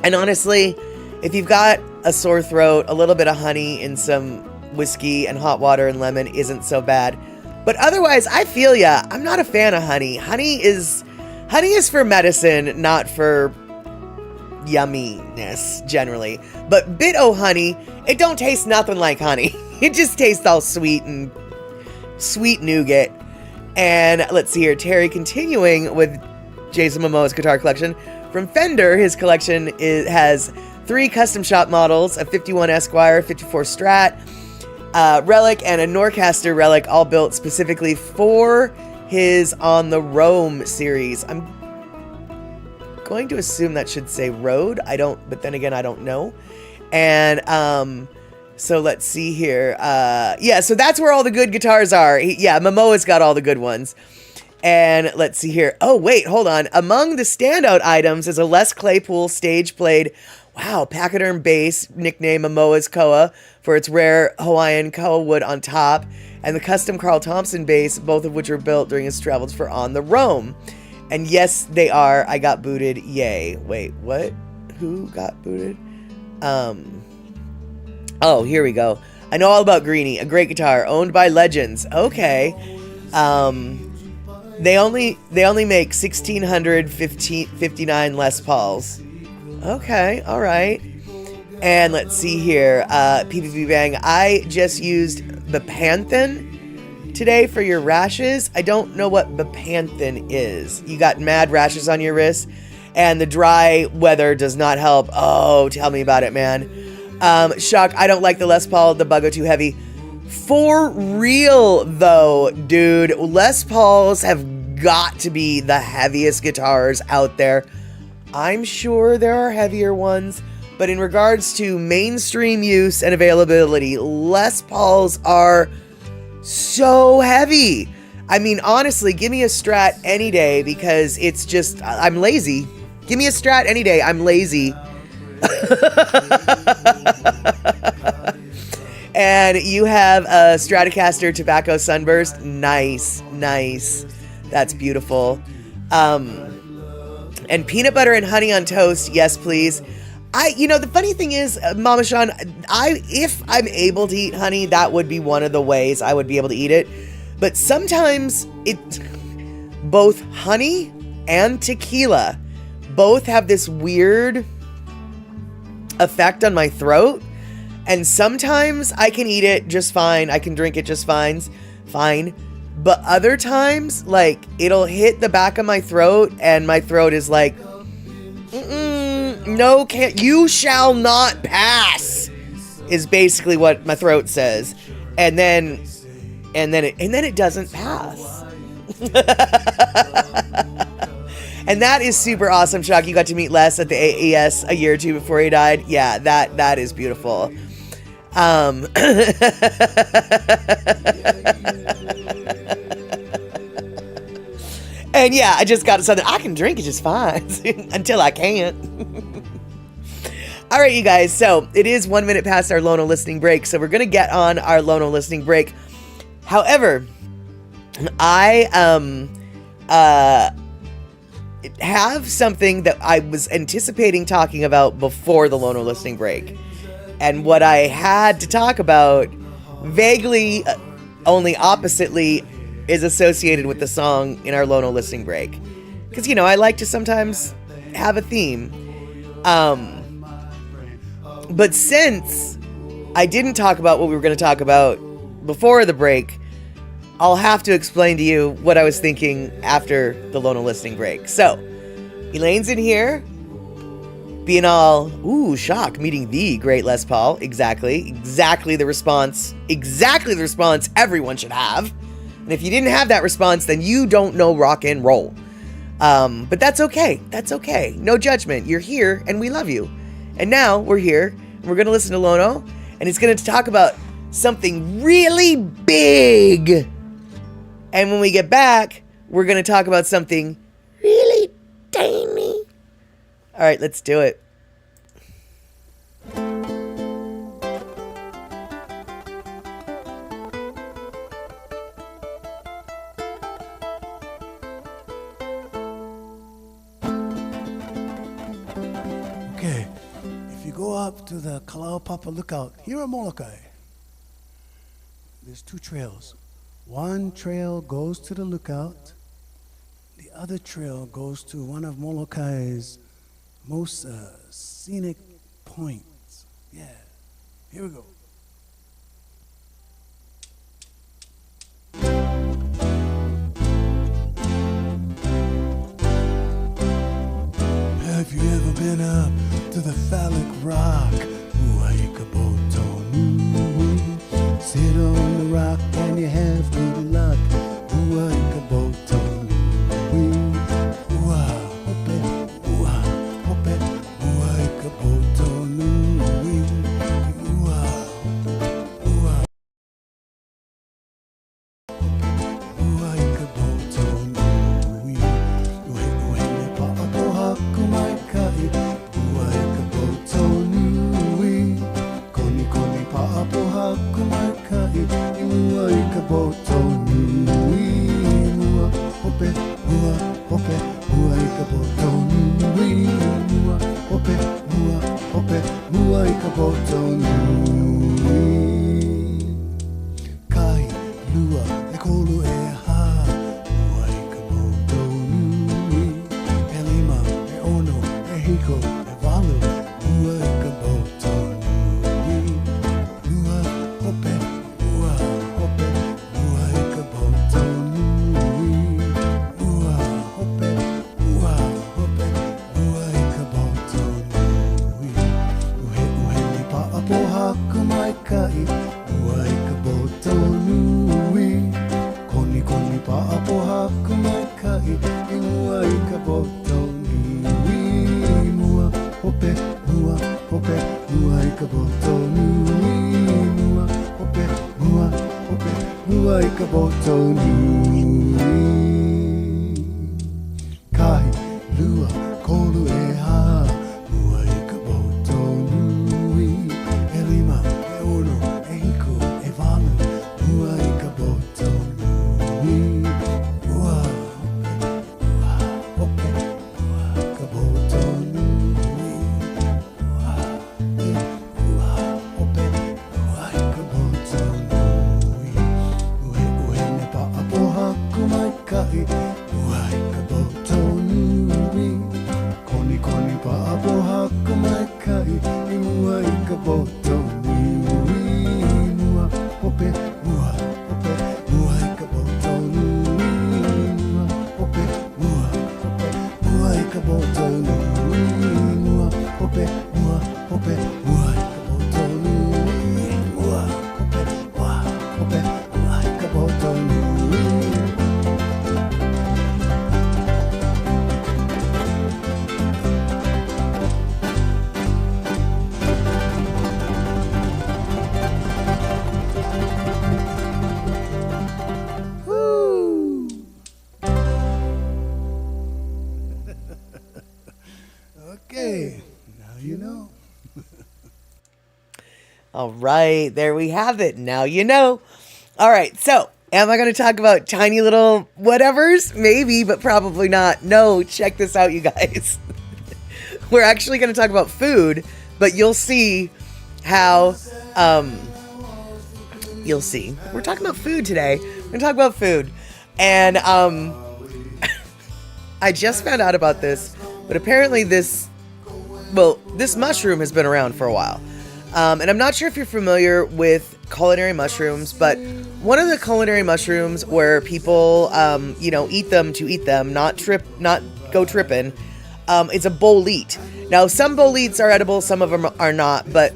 honestly, if you've got a sore throat, a little bit of honey in some whiskey and hot water and lemon isn't so bad. But otherwise, I feel ya. I'm not a fan of honey. Honey is for medicine, not for yumminess generally. But Bit O' Honey, it don't taste nothing like honey. It just tastes all sweet nougat. And let's see here, Terry continuing with Jason Momoa's guitar collection. From Fender, his collection has 3 custom shop models, a 51 Esquire, 54 Strat, Relic, and a Norcaster Relic, all built specifically for his On the Roam series. I'm going to assume that should say Road. But then again, I don't know. And so let's see here. Yeah, so that's where all the good guitars are. Momoa's got all the good ones. And let's see here. Oh, wait, hold on. Among the standout items is a Les Claypool stage-played, pachyderm bass, nicknamed Momoa's Koa, for its rare Hawaiian koa wood on top, and the custom Carl Thompson bass, both of which were built during his travels for On the Roam. And yes, they are. I got booted. Yay. Wait, what? Who got booted? Oh, here we go. I know all about Greenie, a great guitar, owned by Legends. Okay. They only make 1,659 Les Pauls. Okay, all right. And let's see here. PPP Bang, I just used Bepanthen today for your rashes. I don't know what Bepanthen is. You got mad rashes on your wrists, and the dry weather does not help. Oh, tell me about it, man. Shock, I don't like the Les Paul, the Buggo too heavy. For real, though, dude, Les Pauls have got to be the heaviest guitars out there. I'm sure there are heavier ones, but in regards to mainstream use and availability, Les Pauls are so heavy. I mean, honestly, give me a Strat any day because it's just, I'm lazy. Give me a Strat any day, I'm lazy. And you have a Stratocaster Tobacco Sunburst. Nice. That's beautiful. And peanut butter and honey on toast. Yes, please. The funny thing is, Mama Sean, if I'm able to eat honey, that would be one of the ways I would be able to eat it. But sometimes both honey and tequila both have this weird effect on my throat. And sometimes I can eat it just fine. I can drink it just fine. But other times, like, it'll hit the back of my throat and my throat is like, no, you shall not pass, is basically what my throat says. And then it doesn't pass. And that is super awesome, Shock. You got to meet Les at the AES a year or two before he died. Yeah, that is beautiful. And yeah, I just got something. I can drink it just fine until I can't. All right, you guys. So it is 1 minute past our Lono listening break. So we're going to get on our Lono listening break. However, I have something that I was anticipating talking about before the Lono listening break. And what I had to talk about vaguely, only oppositely, is associated with the song in our Lono listening break. Because, I like to sometimes have a theme. But since I didn't talk about what we were going to talk about before the break, I'll have to explain to you what I was thinking after the Lono listening break. So, Elaine's in here, being all, ooh, shock, meeting the great Les Paul. Exactly the response everyone should have. And if you didn't have that response, then you don't know rock and roll. But that's okay. No judgment. You're here, and we love you. And now we're here, and we're going to listen to Lono, and he's going to talk about something really big. And when we get back, we're going to talk about something really tiny. All right, let's do it. Okay, if you go up to the Kalaupapa Lookout here in Molokai, there's two trails. One trail goes to the lookout. The other trail goes to one of Molokai's most scenic points. Yeah, here we go. Have you ever been up to the phallic rock? Uaikaboto Nui. Sit on the rock and you have good luck. Uaikaboto Nui. Ua, hope, ua, hope, Uaikaboto Nui. Ua, ua, Uaikaboto Nui. Uhe pa'apo haku mai kai. Uaikaboto Nui. Koni koni pa'apo haku mai kai. Uaikaboto Nui. Ua, hope, Uaikaboto Nui. Ua, hope, Uaikaboto Nui. Kai, lua, e kolu e ha. Uaikaboto Nui. E lima, e ono, e hiko, e walu. Uaikaboto Nui. Lua, hope, Uaikaboto Nui. Lua, hope, Uaikaboto Nui. Uhe ni pa'apo haku mai kai. Uaikaboto Nui. Koni koni pa'apo haku mai kai. Uaikaboto Nui. Mua, hope, Uaikaboto Nui. Mua, hope, Uaikaboto Nui. Kai, lua, kolu e ha. Uaikaboto Nui. E lima, e ono, e hiko, e walu. Uaikaboto Nui. Ua, hope, Uaikaboto Nui. Ua, hope, Uaikaboto Nui. Uhe ne pa'apo haku mai kai. Uaikaboto Nui. Koni koni pa'apo haku mai kai. Uaikaboto Nui. Mua, hope, Uaikaboto Nui. Mua, hope, Uaikaboto Nui. Mua, hope, Uaikaboto Nui. Mua, hope, Uaikaboto Nui. Woo! Okay, now you know. All right, there we have it. Now you know. All right, so am I going to talk about tiny little whatevers? Maybe, but probably not. No, check this out, you guys. We're actually going to talk about food, but you'll see how, you'll see. We're talking about food today. We're going to talk about food. And I just found out about this, but apparently this mushroom has been around for a while. And I'm not sure if you're familiar with culinary mushrooms, but one of the culinary mushrooms where people, eat them, not go tripping, it's a bolete. Now, some boletes are edible, some of them are not, but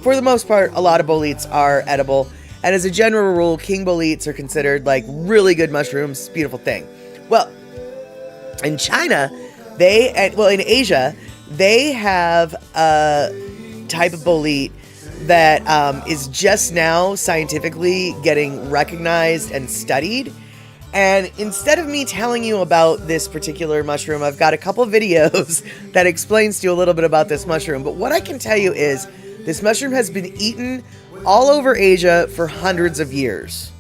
for the most part, a lot of boletes are edible. And as a general rule, king boletes are considered like really good mushrooms, beautiful thing. Well, in China, in Asia, they have a type of bolete that is just now scientifically getting recognized and studied. And instead of me telling you about this particular mushroom, I've got a couple videos that explains to you a little bit about this mushroom. But what I can tell you is this mushroom has been eaten all over Asia for hundreds of years.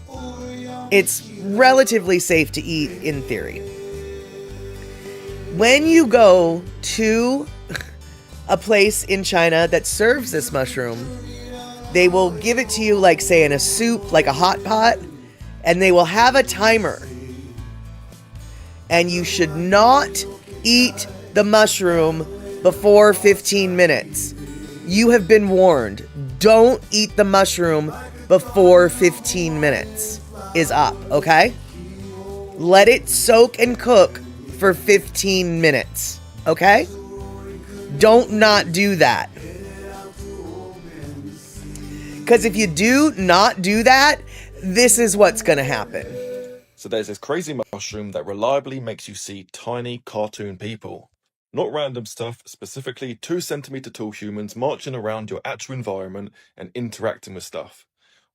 It's relatively safe to eat in theory. When you go to a place in China that serves this mushroom. They will give it to you, like, say, in a soup, like a hot pot, and they will have a timer. And you should not eat the mushroom before 15 minutes. You have been warned. Don't eat the mushroom before 15 minutes is up, okay? Let it soak and cook for 15 minutes, okay? Don't not do that. Because if you do not do that, this is what's going to happen. So there's this crazy mushroom that reliably makes you see tiny cartoon people. Not random stuff, specifically 2 centimeter tall humans marching around your actual environment and interacting with stuff.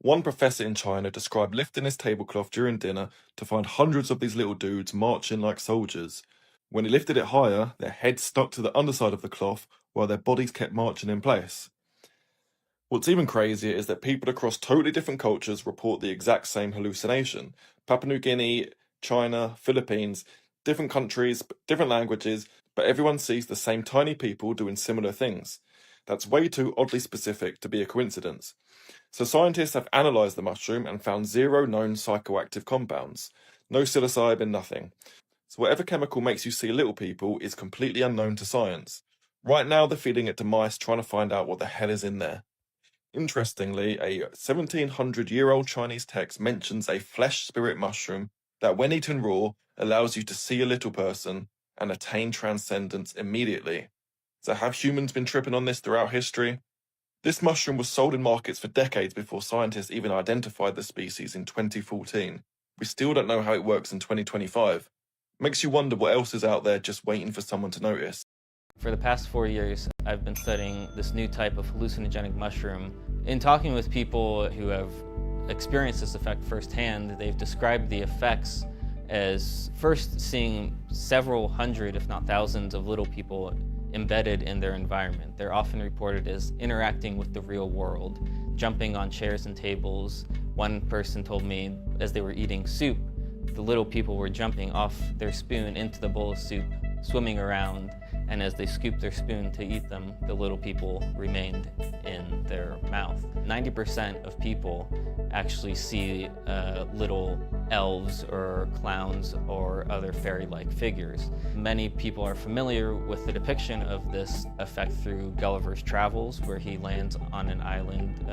One professor in China described lifting his tablecloth during dinner to find hundreds of these little dudes marching like soldiers. When he lifted it higher, their heads stuck to the underside of the cloth while their bodies kept marching in place. What's even crazier is that people across totally different cultures report the exact same hallucination. Papua New Guinea, China, Philippines, different countries, different languages, but everyone sees the same tiny people doing similar things. That's way too oddly specific to be a coincidence. So scientists have analysed the mushroom and found 0 known psychoactive compounds. No psilocybin, nothing. So whatever chemical makes you see little people is completely unknown to science. Right now they're feeding it to mice trying to find out what the hell is in there. Interestingly, a 1700-year-old Chinese text mentions a flesh spirit mushroom that, when eaten raw, allows you to see a little person and attain transcendence immediately. So have humans been tripping on this throughout history? This mushroom was sold in markets for decades before scientists even identified the species in 2014. We still don't know how it works in 2025. Makes you wonder what else is out there just waiting for someone to notice. For the past 4 years, I've been studying this new type of hallucinogenic mushroom. In talking with people who have experienced this effect firsthand, they've described the effects as first seeing several hundred, if not thousands, of little people embedded in their environment. They're often reported as interacting with the real world, jumping on chairs and tables. One person told me as they were eating soup, the little people were jumping off their spoon into the bowl of soup, swimming around, and as they scooped their spoon to eat them, the little people remained in their mouth. 90% of people actually see little elves or clowns or other fairy-like figures. Many people are familiar with the depiction of this effect through Gulliver's Travels, where he lands on an island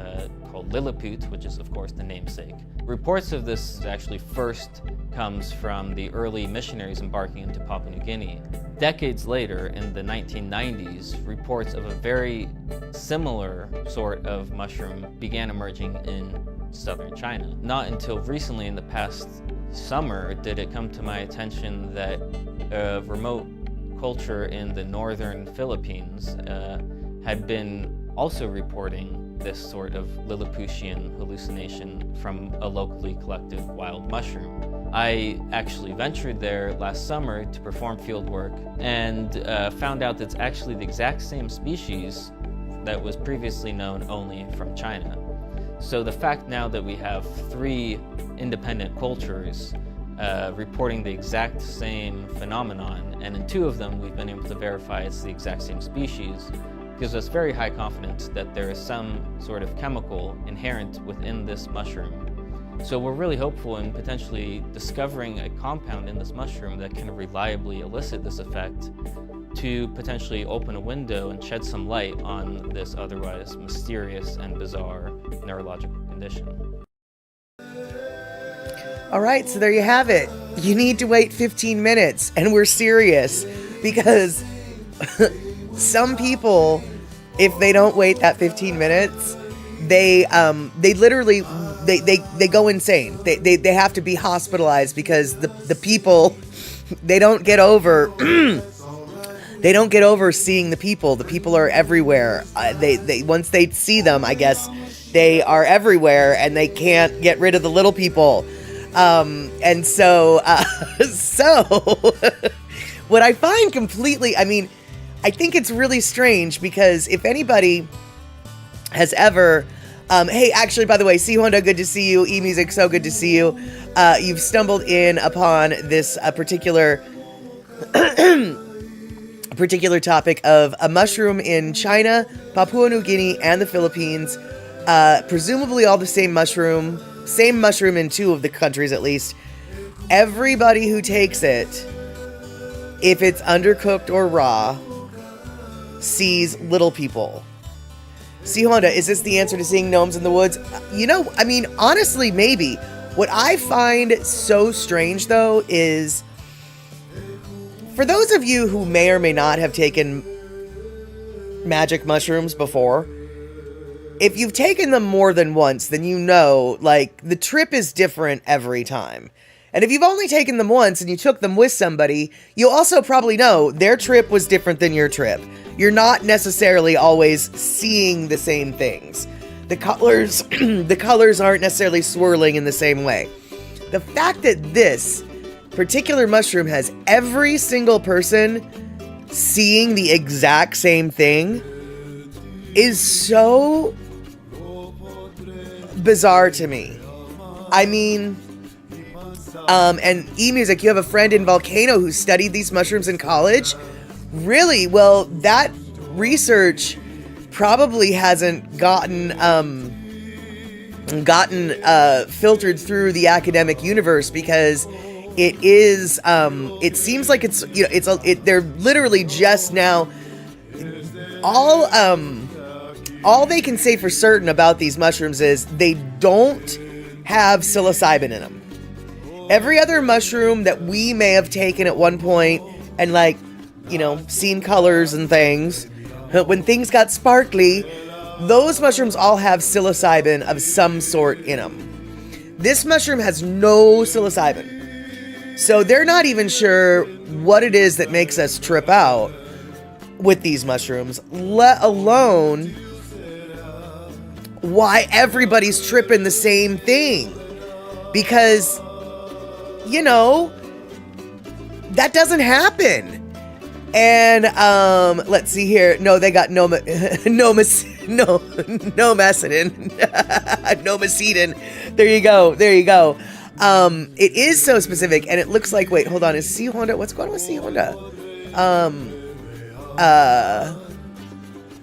called Lilliput, which is of course the namesake. Reports of this actually first comes from the early missionaries embarking into Papua New Guinea. Decades later, in the 1990s, reports of a very similar sort of mushroom began emerging in southern China. Not until recently, in the past summer, did it come to my attention that a remote culture in the northern Philippines had been also reporting this sort of Lilliputian hallucination from a locally collected wild mushroom. I actually ventured there last summer to perform field work and found out that it's actually the exact same species that was previously known only from China. So the fact now that we have 3 independent cultures reporting the exact same phenomenon, and in 2 of them we've been able to verify it's the exact same species, gives us very high confidence that there is some sort of chemical inherent within this mushroom. So we're really hopeful in potentially discovering a compound in this mushroom that can reliably elicit this effect to potentially open a window and shed some light on this otherwise mysterious and bizarre neurological condition. All right, so there you have it. You need to wait 15 minutes, and we're serious, because some people, if they don't wait that 15 minutes, they literally they go insane. They have to be hospitalized because the people, they don't get over they don't get over seeing the people. The people are everywhere. They once they see them, I guess they are everywhere, and they can't get rid of the little people. And so what I find completely, I mean, I think it's really strange, because if anybody has ever, hey, actually, by the way, C Honda, good to see you. E-Music, so good to see you. You've stumbled in upon this particular particular topic of a mushroom in China, Papua New Guinea, and the Philippines. Presumably all the same mushroom in 2 of the countries at least. Everybody who takes it, if it's undercooked or raw, sees little people. See, Honda, is this the answer to seeing gnomes in the woods? Honestly, maybe. What I find so strange, though, is for those of you who may or may not have taken magic mushrooms before, if you've taken them more than once, then you know, the trip is different every time. And if you've only taken them once and you took them with somebody, you also probably know their trip was different than your trip. You're not necessarily always seeing the same things. The colors aren't necessarily swirling in the same way. The fact that this particular mushroom has every single person seeing the exact same thing is so bizarre to me. And eMusic, you have a friend in Volcano who studied these mushrooms in college? Really? Well, that research probably hasn't gotten filtered through the academic universe, because it is it seems like they're literally just now all they can say for certain about these mushrooms is they don't have psilocybin in them. Every other mushroom that we may have taken at one point and seen colors and things, when things got sparkly, those mushrooms all have psilocybin of some sort in them. This mushroom has no psilocybin. So they're not even sure what it is that makes us trip out with these mushrooms, let alone why everybody's tripping the same thing. Because, that doesn't happen. And let's see here. No, they got nomacedin. There you go. It is so specific, and it looks like, wait, hold on, is C Honda? What's going on with C Honda?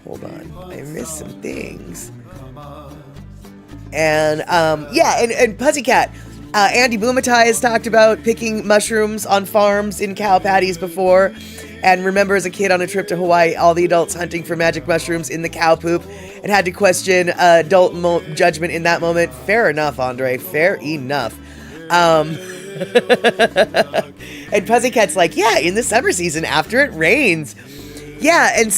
Hold on, I missed some things. And and Pussycat. Andy Blumenthal has talked about picking mushrooms on farms in cow patties before. And remember, as a kid on a trip to Hawaii, all the adults hunting for magic mushrooms in the cow poop, and had to question adult judgment in that moment. Fair enough, Andre. Fair enough. And Pussycat's like, yeah, in the summer season after it rains. Yeah, and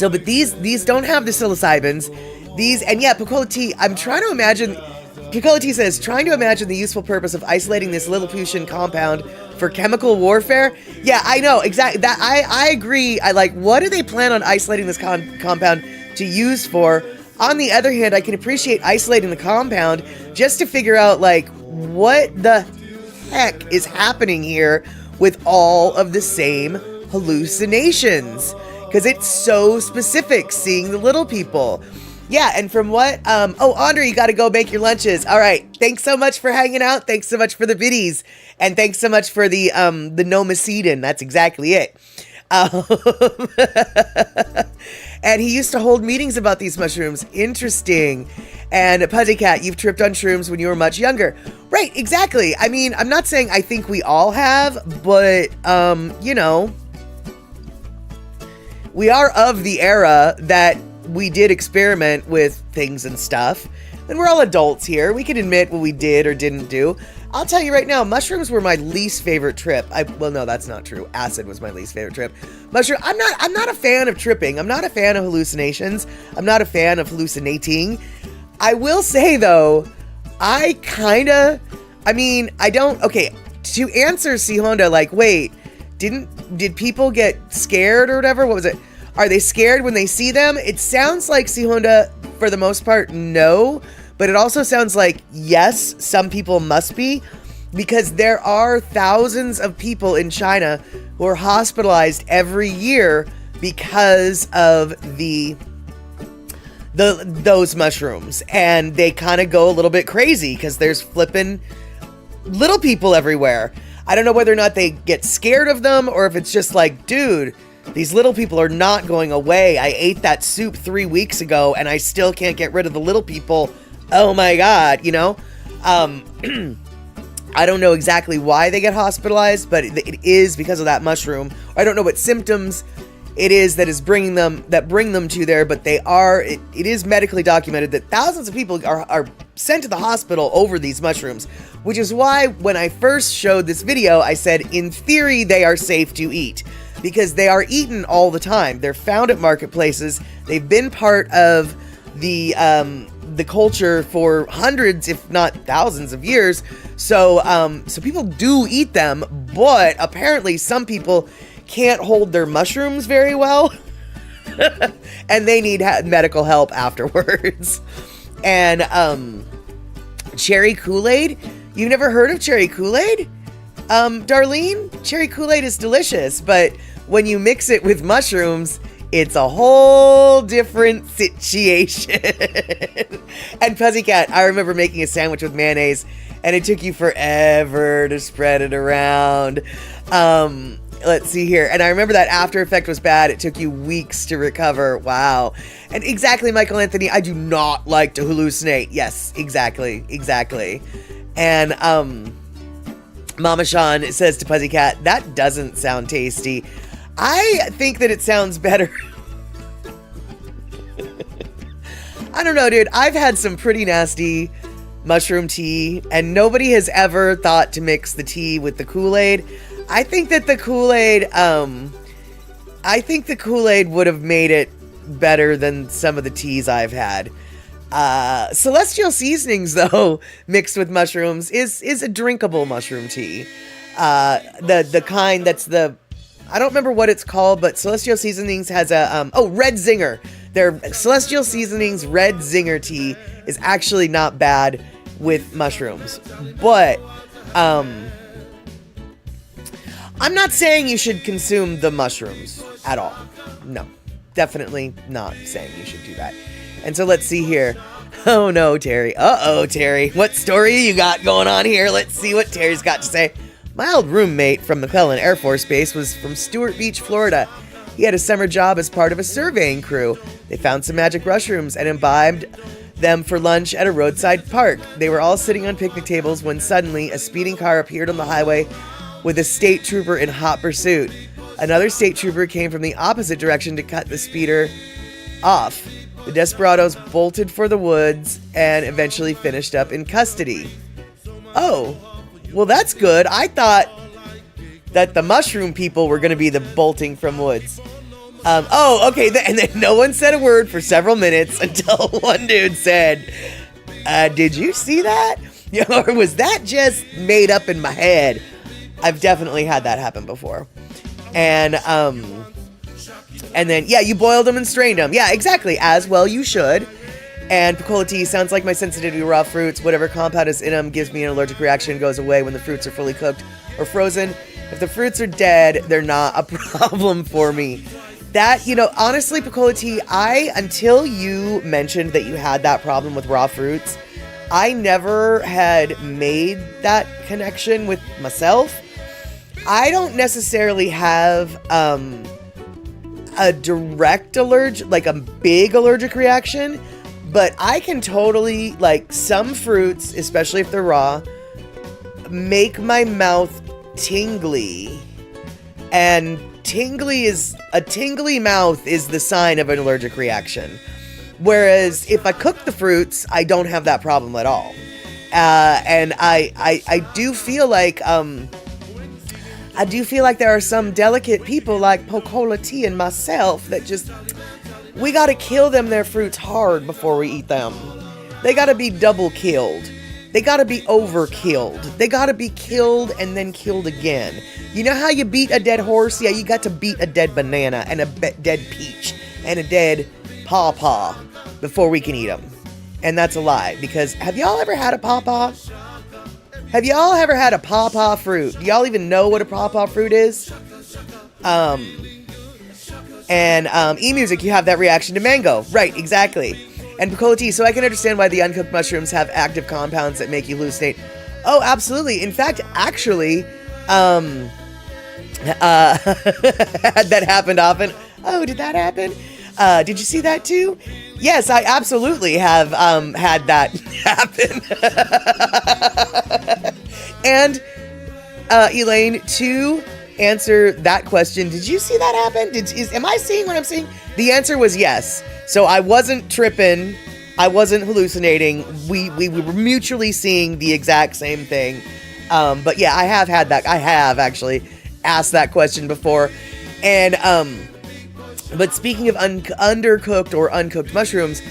but these don't have the psilocybins. Picola T, I'm trying to imagine. Picola T says, trying to imagine the useful purpose of isolating this Lilliputian compound for chemical warfare. Yeah, I know, exactly. That I agree. What do they plan on isolating this compound to use for? On the other hand, I can appreciate isolating the compound just to figure out, what the heck is happening here with all of the same hallucinations. Because it's so specific, seeing the little people. Yeah, and from what, Andre, you got to go make your lunches. All right, thanks so much for hanging out. Thanks so much for the biddies. And thanks so much for the nomacedin. That's exactly it. And he used to hold meetings about these mushrooms. Interesting. And Pussycat, you've tripped on shrooms when you were much younger. Right, exactly. I mean, I'm not saying I think we all have, but, we are of the era that we did experiment with things and stuff, and we're all adults here. We can admit what we did or didn't do. I'll tell you right now, mushrooms were my least favorite trip. Well, no, that's not true. Acid was my least favorite trip. I'm not a fan of tripping. I'm not a fan of hallucinations. I'm not a fan of hallucinating. I will say though, to answer C Honda, wait, did people get scared or whatever? What was it? Are they scared when they see them? It sounds like, C Honda, for the most part, no. But it also sounds like, yes, some people must be. Because there are thousands of people in China who are hospitalized every year because of those mushrooms. And they kind of go a little bit crazy because there's flipping little people everywhere. I don't know whether or not they get scared of them or if it's just like, dude, these little people are not going away. I ate that soup 3 weeks ago and I still can't get rid of the little people. Oh my God, you know? I don't know exactly why they get hospitalized, but it is because of that mushroom. I don't know what symptoms it is that bring them to there, but it is medically documented that thousands of people are sent to the hospital over these mushrooms, which is why when I first showed this video, I said, in theory, they are safe to eat because they are eaten all the time. They're found at marketplaces. They've been part of the culture for hundreds, if not thousands of years. So people do eat them, but apparently some people can't hold their mushrooms very well and they need medical help afterwards. And cherry Kool-Aid, you've never heard of cherry Kool-Aid? Darlene, cherry Kool-Aid is delicious, but when you mix it with mushrooms, it's a whole different situation. And Pussycat, I remember making a sandwich with mayonnaise and it took you forever to spread it around. Let's see here. And I remember that after effect was bad. It took you weeks to recover. Wow. And exactly, Michael Anthony, I do not like to hallucinate. Yes, exactly. And Mama Sean says to Pussycat, that doesn't sound tasty. I think that it sounds better. I don't know, dude. I've had some pretty nasty mushroom tea, and nobody has ever thought to mix the tea with the Kool-Aid. I think the Kool-Aid would have made it better than some of the teas I've had. Celestial Seasonings, though, mixed with mushrooms is a drinkable mushroom tea. The kind that's I don't remember what it's called, but Celestial Seasonings has a, Red Zinger. Their Celestial Seasonings Red Zinger tea is actually not bad with mushrooms. But, I'm not saying you should consume the mushrooms at all. No, definitely not saying you should do that. And so let's see here. Oh no, Terry. Uh-oh, Terry. What story you got going on here? Let's see what Terry's got to say. My old roommate from McClellan Air Force Base was from Stewart Beach, Florida. He had a summer job as part of a surveying crew. They found some magic mushrooms and imbibed them for lunch at a roadside park. They were all sitting on picnic tables when suddenly a speeding car appeared on the highway with a state trooper in hot pursuit. Another state trooper came from the opposite direction to cut the speeder off. The desperados bolted for the woods and eventually finished up in custody. Oh, well, that's good. I thought that the mushroom people were going to be the bolting from woods. Okay. And then no one said a word for several minutes until one dude said, did you see that? Or was that just made up in my head? I've definitely had that happen before. And then, yeah, you boiled them and strained them. Yeah, exactly. As well you should. And Picola tea sounds like my sensitivity to raw fruits. Whatever compound is in them gives me an allergic reaction, goes away when the fruits are fully cooked or frozen. If the fruits are dead, they're not a problem for me. That, honestly, Picola tea, until you mentioned that you had that problem with raw fruits, I never had made that connection with myself. I don't necessarily have a direct allergic, like a big allergic reaction, but I can totally, like, some fruits, especially if they're raw, make my mouth tingly. And a tingly mouth is the sign of an allergic reaction. Whereas if I cook the fruits, I don't have that problem at all. And I do feel like there are some delicate people like Picola tea and myself that just, we gotta kill their fruits hard before we eat them. They gotta be double killed. They gotta be overkilled. They gotta be killed and then killed again. You know how you beat a dead horse? Yeah, you got to beat a dead banana and a dead peach and a dead pawpaw before we can eat them. And that's a lie, because have y'all ever had a pawpaw? Have y'all ever had a pawpaw fruit? Do y'all even know what a pawpaw fruit is? E-Music, you have that reaction to mango. Right, exactly. And Picola tea, so I can understand why the uncooked mushrooms have active compounds that make you hallucinate. Oh, absolutely. In fact, actually, That happened often. Oh, did that happen? Did you see that too? Yes, I absolutely have had that happen. And Elaine, to answer that question, did you see that happen? Am I seeing what I'm seeing? The answer was yes. So I wasn't tripping. I wasn't hallucinating. We were mutually seeing the exact same thing. But yeah, I have had that. I have actually asked that question before. And but speaking of undercooked or uncooked mushrooms,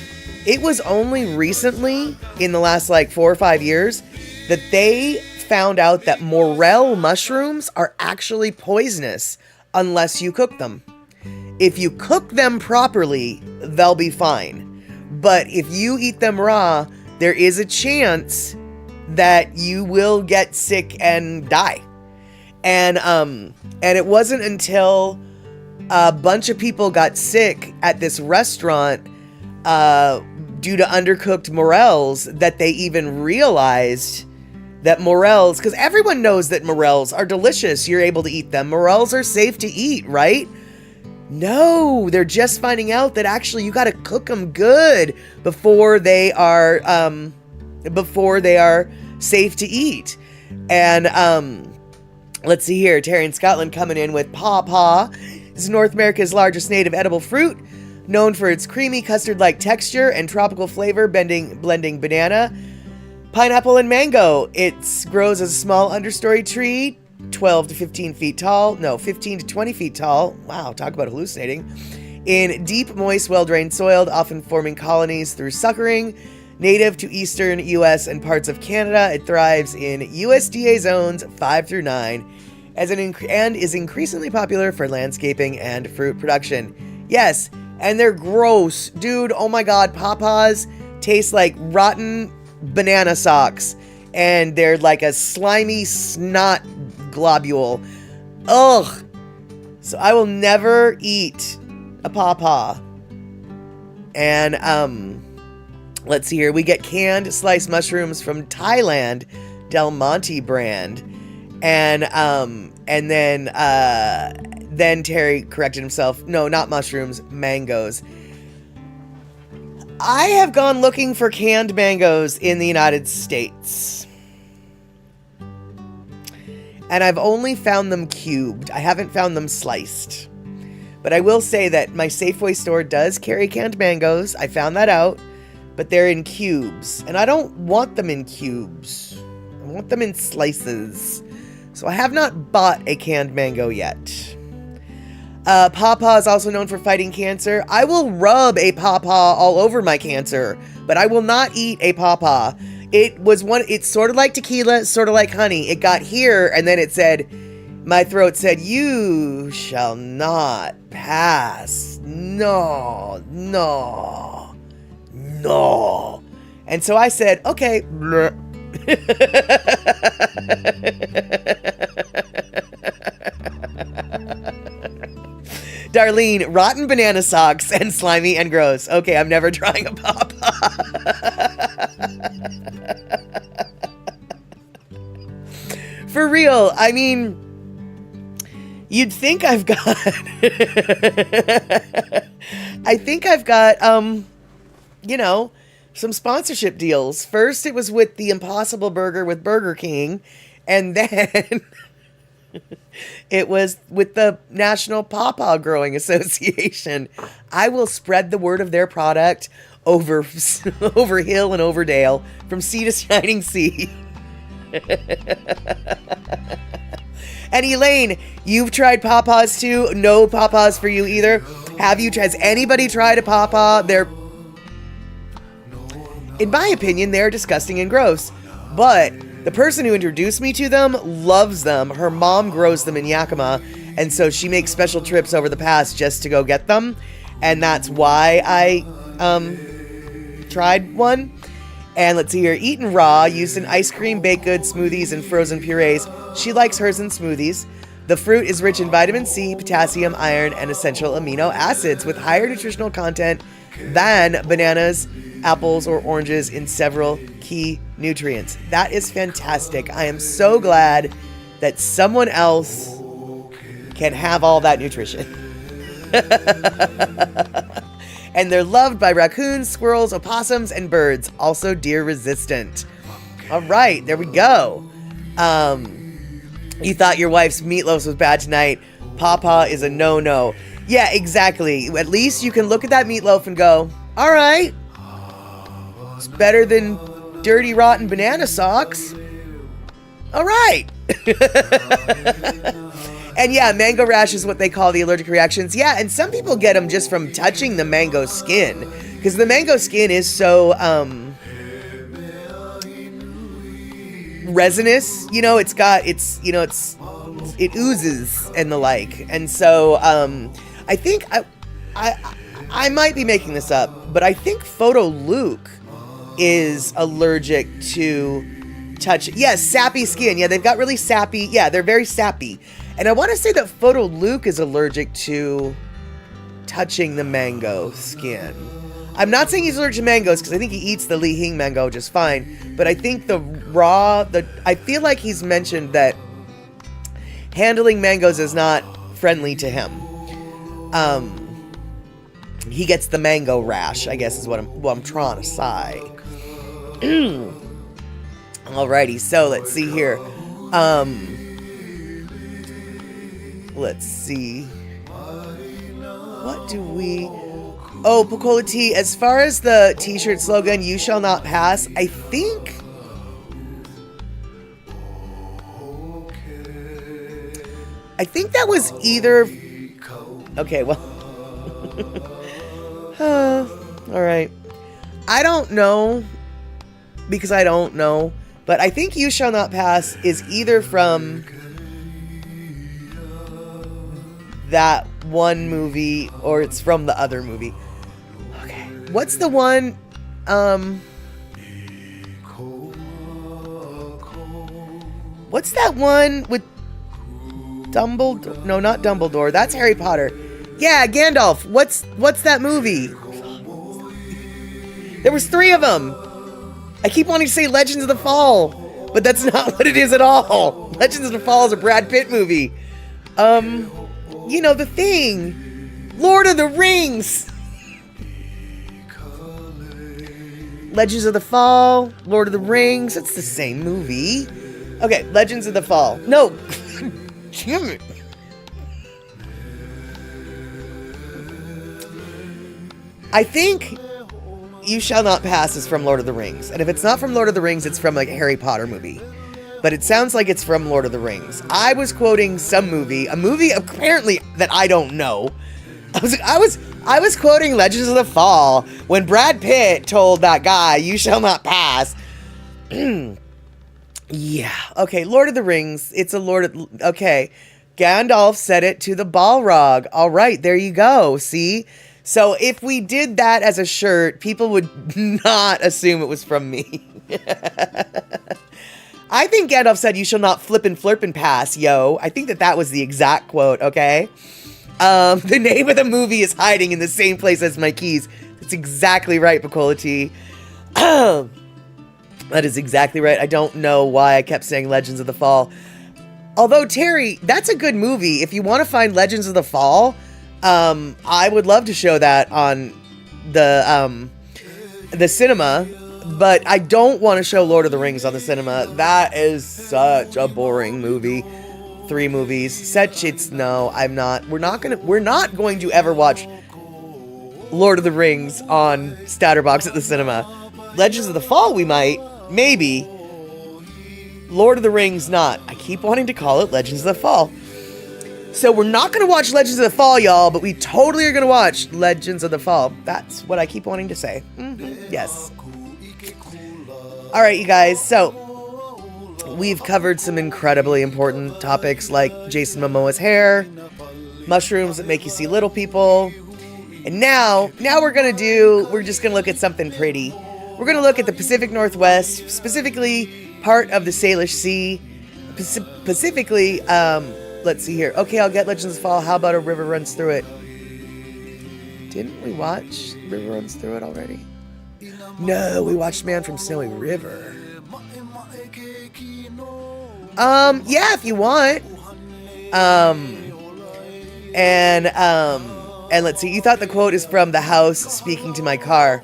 it was only recently, in the last like 4 or 5 years, that they found out that morel mushrooms are actually poisonous unless you cook them. If you cook them properly, they'll be fine. But if you eat them raw, there is a chance that you will get sick and die. And it wasn't until a bunch of people got sick at this restaurant due to undercooked morels that they even realized that morels, because everyone knows that morels are delicious. You're able to eat them. Morels are safe to eat, right? No, they're just finding out that actually you got to cook them good before they are safe to eat. And let's see here, Terry in Scotland coming in with pawpaw. This is North America's largest native edible fruit, known for its creamy custard-like texture and tropical flavor, blending banana, pineapple, and mango. It grows as a small understory tree, 12 to 15 feet tall. No, 15 to 20 feet tall. Wow, talk about hallucinating. In deep, moist, well-drained soil, often forming colonies through suckering. Native to eastern U.S. and parts of Canada, it thrives in USDA zones 5 through 9 and is increasingly popular for landscaping and fruit production. Yes, and they're gross. Dude, oh my god, pawpaws taste like rotten banana socks, and they're like a slimy snot globule. Ugh. So I will never eat a pawpaw. And let's see here. We get canned sliced mushrooms from Thailand, Del Monte brand. And then Terry corrected himself. No, not mushrooms, mangoes. I have gone looking for canned mangoes in the United States. And I've only found them cubed. I haven't found them sliced. But I will say that my Safeway store does carry canned mangoes. I found that out. But they're in cubes. And I don't want them in cubes. I want them in slices. So I have not bought a canned mango yet. Pawpaw is also known for fighting cancer. I will rub a pawpaw all over my cancer, but I will not eat a pawpaw. It's sort of like tequila, sort of like honey. It got here and then it said, my throat said, you shall not pass. No. And so I said, okay. Darlene, rotten banana socks and slimy and gross. Okay, I'm never trying a pawpaw. For real, I mean, you'd think I've got... I think I've got, some sponsorship deals. First, it was with the Impossible Burger with Burger King, and then it was with the National Pawpaw Growing Association. I will spread the word of their product over hill and over dale, from sea to shining sea. And Elaine, you've tried pawpaws too. No pawpaws for you either. Has anybody tried a pawpaw? In my opinion, they're disgusting and gross. But the person who introduced me to them loves them. Her mom grows them in Yakima, and so she makes special trips over the pass just to go get them. And that's why I tried one. And let's see here. Eaten raw, used in ice cream, baked goods, smoothies, and frozen purees. She likes hers in smoothies. The fruit is rich in vitamin C, potassium, iron, and essential amino acids with higher nutritional content than bananas, apples, or oranges in several key nutrients. That is fantastic. I am so glad that someone else can have all that nutrition. And they're loved by raccoons, squirrels, opossums, and birds. Also deer resistant. All right, there we go. You thought your wife's meatloaf was bad tonight. Pawpaw is a no-no. Yeah, exactly. At least you can look at that meatloaf and go, all right, it's better than dirty, rotten banana socks. All right. And yeah, mango rash is what they call the allergic reactions. Yeah, and some people get them just from touching the mango skin, because the mango skin is so resinous. You know, it oozes and the like. And so I think I might be making this up, but I think Photo Luke is allergic to touch. Yes, sappy skin. Yeah, they've got really sappy. Yeah, they're very sappy. And I want to say that Photo Luke is allergic to touching the mango skin. I'm not saying he's allergic to mangoes, because I think he eats the Li Hing mango just fine. But I think I feel like he's mentioned that handling mangoes is not friendly to him. He gets the mango rash, I guess is what I'm trying to say. Alrighty, so let's see here. Let's see. What do we... Oh, Pocola T, as far as the t-shirt slogan, "You shall not pass," I think... that was either... Okay, well... Alright. I don't know, because I don't know, but I think "You Shall Not Pass" is either from that one movie or it's from the other movie. Okay. What's the one, what's that one with Dumbledore? No, not Dumbledore. That's Harry Potter. Yeah, Gandalf. What's that movie? There was 3 of them. I keep wanting to say Legends of the Fall, but that's not what it is at all. Legends of the Fall is a Brad Pitt movie. You know, The Thing. Lord of the Rings. Legends of the Fall, Lord of the Rings. It's the same movie. Okay, Legends of the Fall. No. Damn it. I think "You Shall Not Pass" is from Lord of the Rings. And if it's not from Lord of the Rings, it's from like a Harry Potter movie. But it sounds like it's from Lord of the Rings. I was quoting some movie, a movie apparently that I don't know. I was quoting Legends of the Fall when Brad Pitt told that guy, "You shall not pass." Yeah. Okay, Lord of the Rings. It's a okay. Gandalf said it to the Balrog. All right, there you go. See? So if we did that as a shirt, people would not assume it was from me. I think Gandalf said, "You shall not flip and flirp and pass, yo." I think that was the exact quote, okay? The name of the movie is hiding in the same place as my keys. That's exactly right, Pocola T. That is exactly right. I don't know why I kept saying Legends of the Fall. Although, Terry, that's a good movie. If you want to find Legends of the Fall, I would love to show that on the cinema. But I don't want to show Lord of the Rings on the cinema. That is such a boring movie. 3 movies. I'm not. We're not going to ever watch Lord of the Rings on Statterbox at the cinema. Legends of the Fall we might. Maybe. Lord of the Rings not. I keep wanting to call it Legends of the Fall. So we're not going to watch Legends of the Fall, y'all, but we totally are going to watch Legends of the Fall. That's what I keep wanting to say. Mm-hmm. Yes. All right, you guys, so we've covered some incredibly important topics like Jason Momoa's hair, mushrooms that make you see little people, and now we're just gonna look at something pretty. We're gonna look at the Pacific Northwest, specifically part of the Salish Sea, specifically, let's see here. Okay, I'll get Legends of the Fall. How about A River Runs Through It? Didn't we watch River Runs Through It already? No, we watched Man from Snowy River. Yeah, if you want. And let's see, you thought the quote is from The House speaking to my car.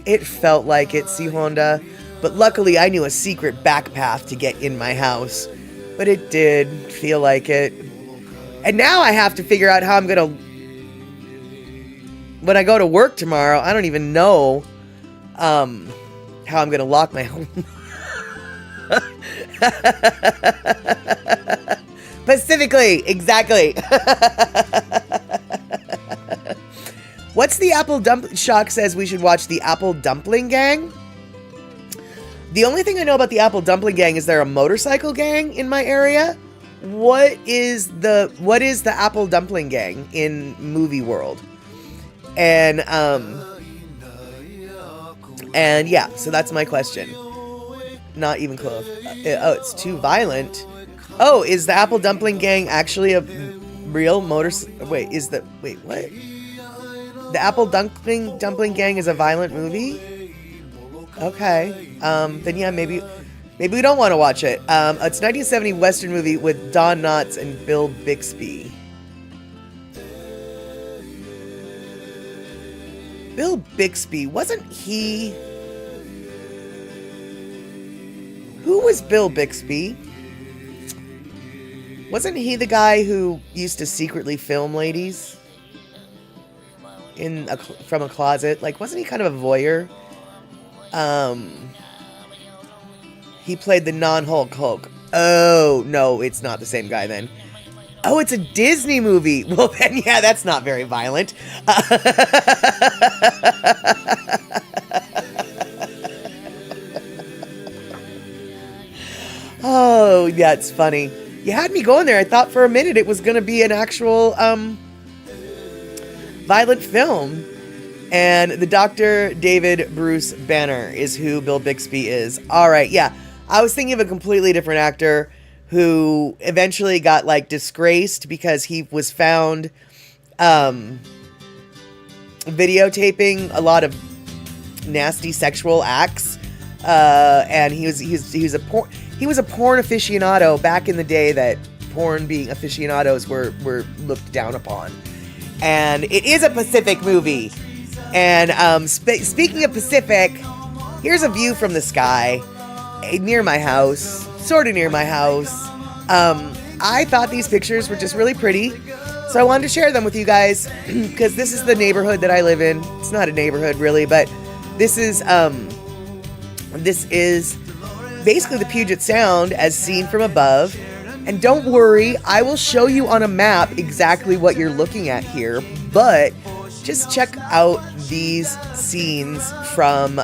It felt like it, C Honda, but luckily I knew a secret back path to get in my house. But it did feel like it. And now I have to figure out how I'm gonna, when I go to work tomorrow, I don't even know how I'm gonna lock my home. Specifically, exactly. What's the Apple Dumpling? Shock says we should watch the Apple Dumpling Gang. The only thing I know about the Apple Dumpling Gang is they're a motorcycle gang in my area. What is the Apple Dumpling Gang in movie world? And yeah, so that's my question. Not even close. Oh, it's too violent. Oh, is the Apple Dumpling Gang actually a real Wait, what? The Apple Dumpling Gang is a violent movie? Okay. Then yeah, maybe we don't want to watch it. It's a 1970 Western movie with Don Knotts and Bill Bixby. Bill Bixby, wasn't he... Who was Bill Bixby? Wasn't he the guy who used to secretly film ladies from a closet? Like, wasn't he kind of a voyeur? He played the non-Hulk Hulk. Oh, no, it's not the same guy then. Oh, it's a Disney movie. Well, then, yeah, that's not very violent. Oh, yeah, it's funny. You had me going there. I thought for a minute it was going to be an actual violent film. And the Dr. David Bruce Banner is who Bill Bixby is. All right, yeah. I was thinking of a completely different actor who eventually got, like, disgraced because he was found videotaping a lot of nasty sexual acts. And he was a porn aficionado back in the day that porn being aficionados were looked down upon. And it is a Pacific movie. And speaking of Pacific, here's a view from the sky near my house, sort of near my house. I thought these pictures were just really pretty, so I wanted to share them with you guys because this is the neighborhood that I live in. It's not a neighborhood really, but this is basically the Puget Sound as seen from above. And don't worry, I will show you on a map exactly what you're looking at here, but just check out these scenes from,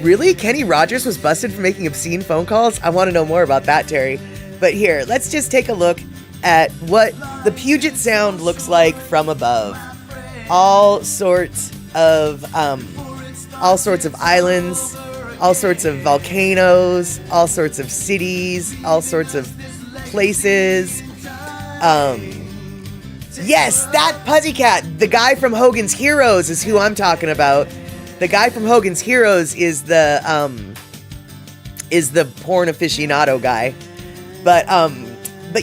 really? Kenny Rogers was busted for making obscene phone calls? I want to know more about that, Terry. But here, let's just take a look at what the Puget Sound looks like from above. All sorts of islands, all sorts of volcanoes, all sorts of cities, all sorts of places. Yes, that Pussycat, the guy from Hogan's Heroes is who I'm talking about. The guy from Hogan's Heroes is the porn aficionado guy. But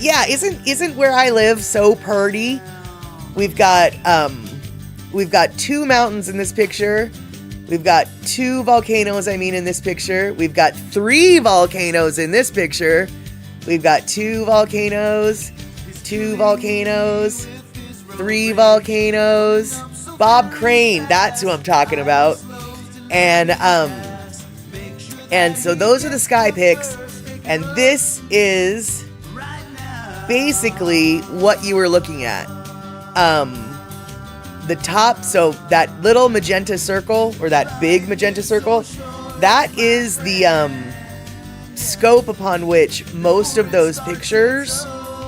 yeah, isn't where I live so purty? We've got two mountains in this picture. We've got two volcanoes, in this picture. We've got three volcanoes in this picture. We've got two volcanoes, three volcanoes. Bob Crane, that's who I'm talking about. And so those are the sky pics. And this is basically what you were looking at. The top, so that little magenta circle, or that big magenta circle, that is the scope upon which most of those pictures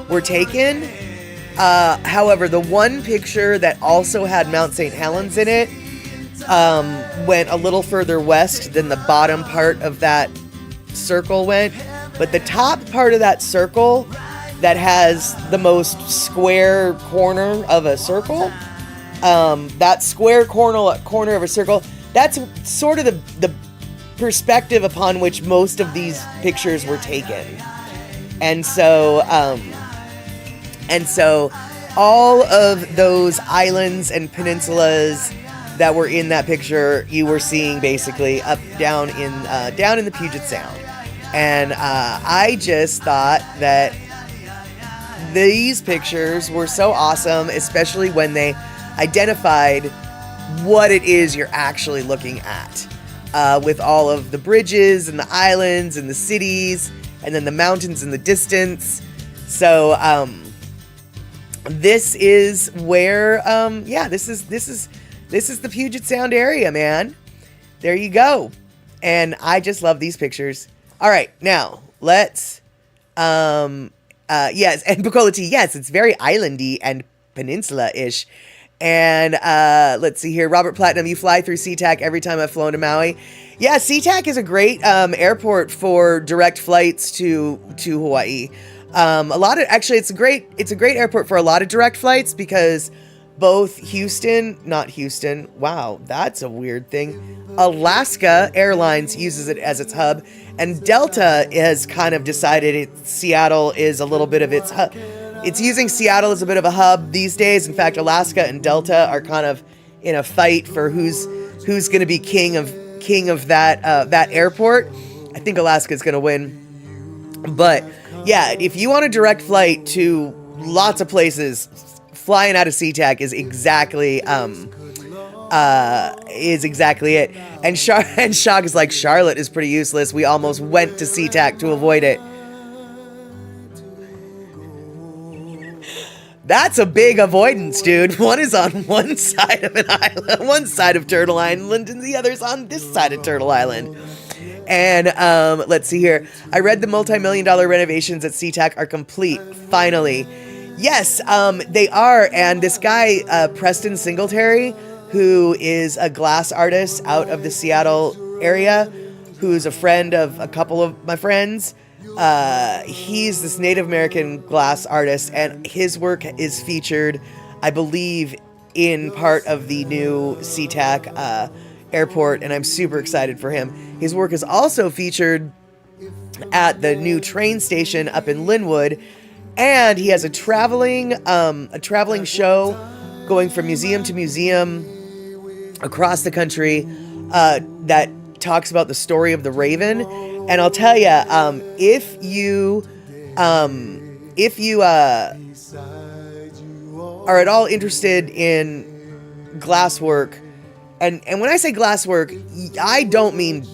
were taken. However, the one picture that also had Mount St. Helens in it went a little further west than the bottom part of that circle went. But the top part of that circle that has the most square corner of a circle, that square corner of a circle, that's sort of the perspective upon which most of these pictures were taken. And so all of those islands and peninsulas that were in that picture, you were seeing basically down in the Puget Sound. And I just thought that these pictures were so awesome, especially when they identified what it is you're actually looking at, with all of the bridges and the islands and the cities, and then the mountains in the distance. So this is where this is the Puget Sound area, man. There you go. And I just love these pictures. All right, now let's yes, and Bukola T, yes, it's very islandy and peninsula-ish. And let's see here. Robert Platinum, you fly through SeaTac every time I've flown to Maui. Yeah, SeaTac is a great airport for direct flights to Hawaii. It's a great airport for a lot of direct flights, because both wow, that's a weird thing. Alaska Airlines uses it as its hub, and Delta has kind of decided Seattle is a little bit of its hub. It's using Seattle as a bit of a hub these days. In fact, Alaska and Delta are kind of in a fight for who's going to be king of that airport. I think Alaska's going to win. But yeah, if you want a direct flight to lots of places, flying out of SeaTac is exactly it. And Shock is like, Charlotte is pretty useless. We almost went to SeaTac to avoid it. That's a big avoidance, dude. One is on one side of an island, one side of Turtle Island, and the other's on this side of Turtle Island. And let's see here. I read the multi-million-dollar renovations at SeaTac are complete, finally. Yes, they are. And this guy, Preston Singletary, who is a glass artist out of the Seattle area, who's a friend of a couple of my friends, he's this Native American glass artist, and his work is featured, I believe, in part of the new SeaTac airport, and I'm super excited for him. His work is also featured at the new train station up in Linwood, and he has a traveling show going from museum to museum across the country that talks about the story of the Raven. And I'll tell you, if you are at all interested in glass work, and when I say glass work, I don't mean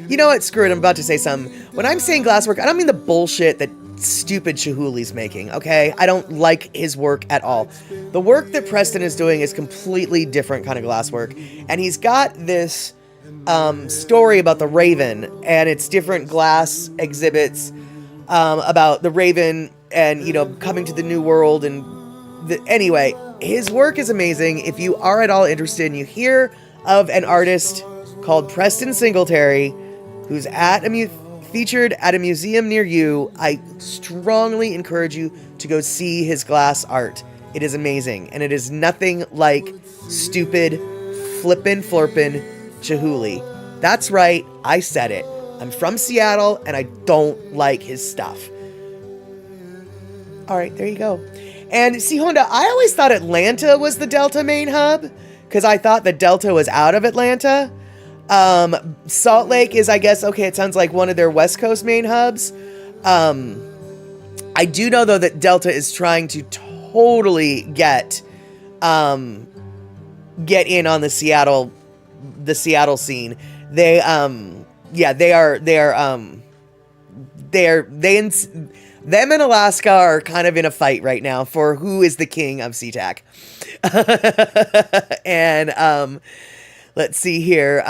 you know what? Screw it. I'm about to say something. When I'm saying glass work, I don't mean the bullshit that stupid Chihuli's making, okay? I don't like his work at all. The work that Preston is doing is completely different kind of glass work. And he's got this story about the Raven, and it's different glass exhibits about the Raven and, you know, coming to the New World. And anyway, his work is amazing. If you are at all interested and you hear of an artist called Preston Singletary, who's featured at a museum near you, I strongly encourage you to go see his glass art. It is amazing, and it is nothing like stupid, flippin' florpin' Chihuly. That's right, I said it. I'm from Seattle, and I don't like his stuff. All right, there you go. And see, Honda, I always thought Atlanta was the Delta main hub, because I thought the Delta was out of Atlanta. Salt Lake is, I guess, okay, it sounds like one of their West Coast main hubs. I do know, though, that Delta is trying to totally get in on the Seattle scene. Them and Alaska are kind of in a fight right now for who is the king of SeaTac. And, let's see here.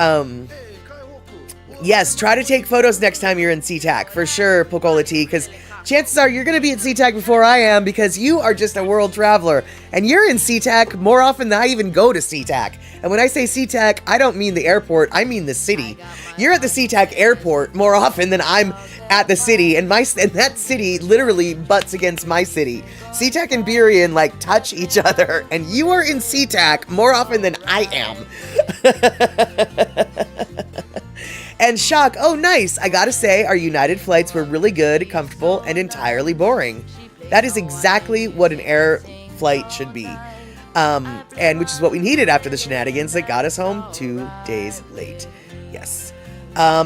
Yes, try to take photos next time you're in SeaTac, for sure, Pocola T, because chances are you're going to be at SeaTac before I am, because you are just a world traveler, and you're in SeaTac more often than I even go to SeaTac. And when I say SeaTac, I don't mean the airport, I mean the city. You're at the SeaTac airport more often than I'm at the city, and that city literally butts against my city. SeaTac and Burien like touch each other, and you are in SeaTac more often than I am. And Shock, oh nice, I gotta say our United flights were really good, comfortable, and entirely boring. That is exactly what an air flight should be. And which is what we needed after the shenanigans that got us home 2 days late. Yes.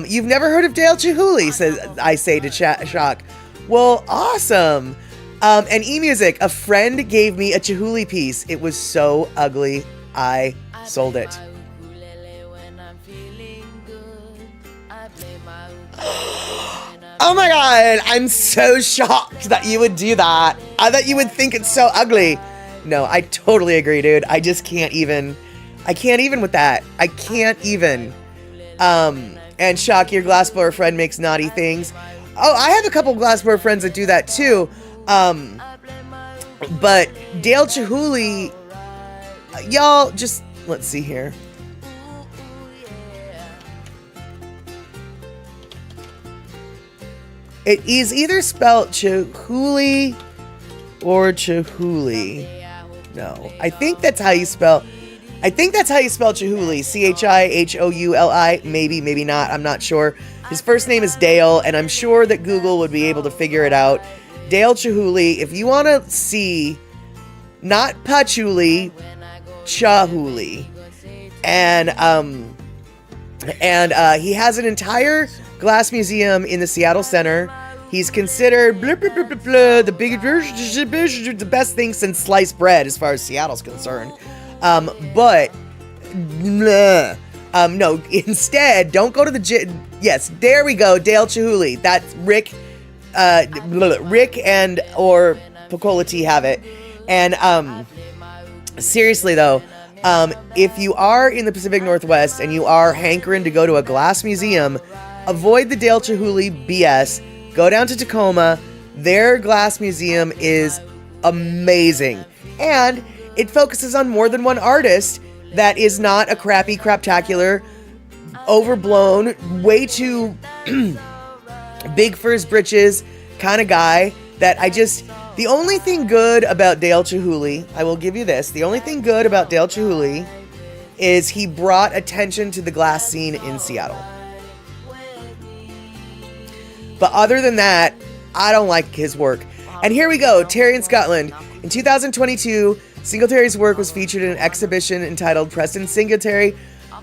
You've never heard of Dale Chihuly, I say to Shock. Well, awesome. And eMusic, a friend gave me a Chihuly piece. It was so ugly, I sold it. Oh my god, I'm so shocked that you would do that. That you would think it's so ugly. No, I totally agree, dude. I just can't even. I can't even with that. I can't even. And Shock, your glassblower friend makes naughty things. Oh, I have a couple glassblower friends that do that too. But Dale Chihuly, y'all, just let's see here. It is either spelled Chihuly or Chihuly. No, I think that's how you spell. I think that's how you spell Chihuly. Chihouli. Maybe, maybe not. I'm not sure. His first name is Dale, and I'm sure that Google would be able to figure it out. Dale Chihuly. If you want to see, not Patchouli, Chihuly, and he has an entire glass museum in the Seattle Center. He's considered the best thing since sliced bread as far as Seattle's concerned. No, instead, don't go to the yes, there we go, Dale Chihuly. That's Rick, Rick and or Pocola T have it. And seriously though, if you are in the Pacific Northwest and you are hankering to go to a glass museum, avoid the Dale Chihuly BS. Go down to Tacoma. Their glass museum is amazing. And it focuses on more than one artist that is not a crappy, craptacular, overblown, way too big for his britches kind of guy that the only thing good about Dale Chihuly, I will give you this, the only thing good about Dale Chihuly is he brought attention to the glass scene in Seattle. But other than that, I don't like his work. And here we go, Terry in Scotland. In 2022, Singletary's work was featured in an exhibition entitled Preston Singletary,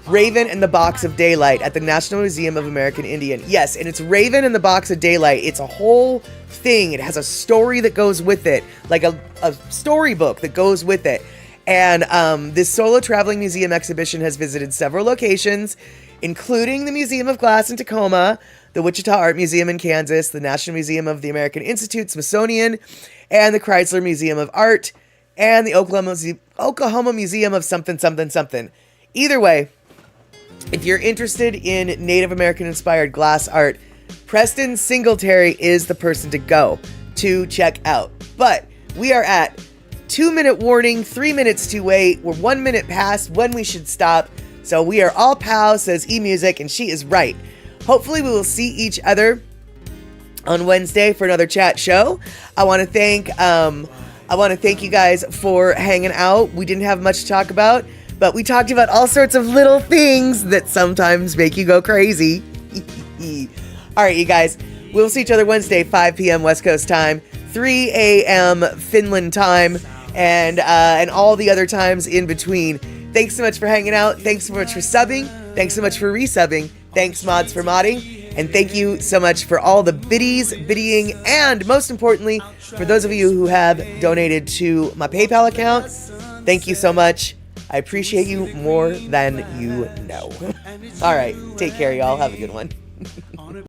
Raven and the Box of Daylight at the National Museum of American Indian. Yes, and it's Raven and the Box of Daylight. It's a whole thing. It has a story that goes with it, like a storybook that goes with it. And this solo traveling museum exhibition has visited several locations, including the Museum of Glass in Tacoma, the Wichita Art Museum in Kansas, the National Museum of the American Institute, Smithsonian, and the Chrysler Museum of Art, and the Oklahoma Museum of something, something, something. Either way, if you're interested in Native American inspired glass art, Preston Singletary is the person to go to check out. But we are at 2-minute warning, 3 minutes to wait. We're 1 minute past when we should stop. So we are all pals, says eMusic, and she is right. Hopefully we will see each other on Wednesday for another chat show. I want to thank you guys for hanging out. We didn't have much to talk about, but we talked about all sorts of little things that sometimes make you go crazy. All right, you guys, we'll see each other Wednesday, 5 p.m. West Coast time, 3 a.m. Finland time, and all the other times in between. Thanks so much for hanging out. Thanks so much for subbing. Thanks so much for resubbing. Thanks, mods, for modding. And thank you so much for all the biddying, and most importantly, for those of you who have donated to my PayPal account. Thank you so much. I appreciate you more than you know. All right, take care, y'all. Have a good one.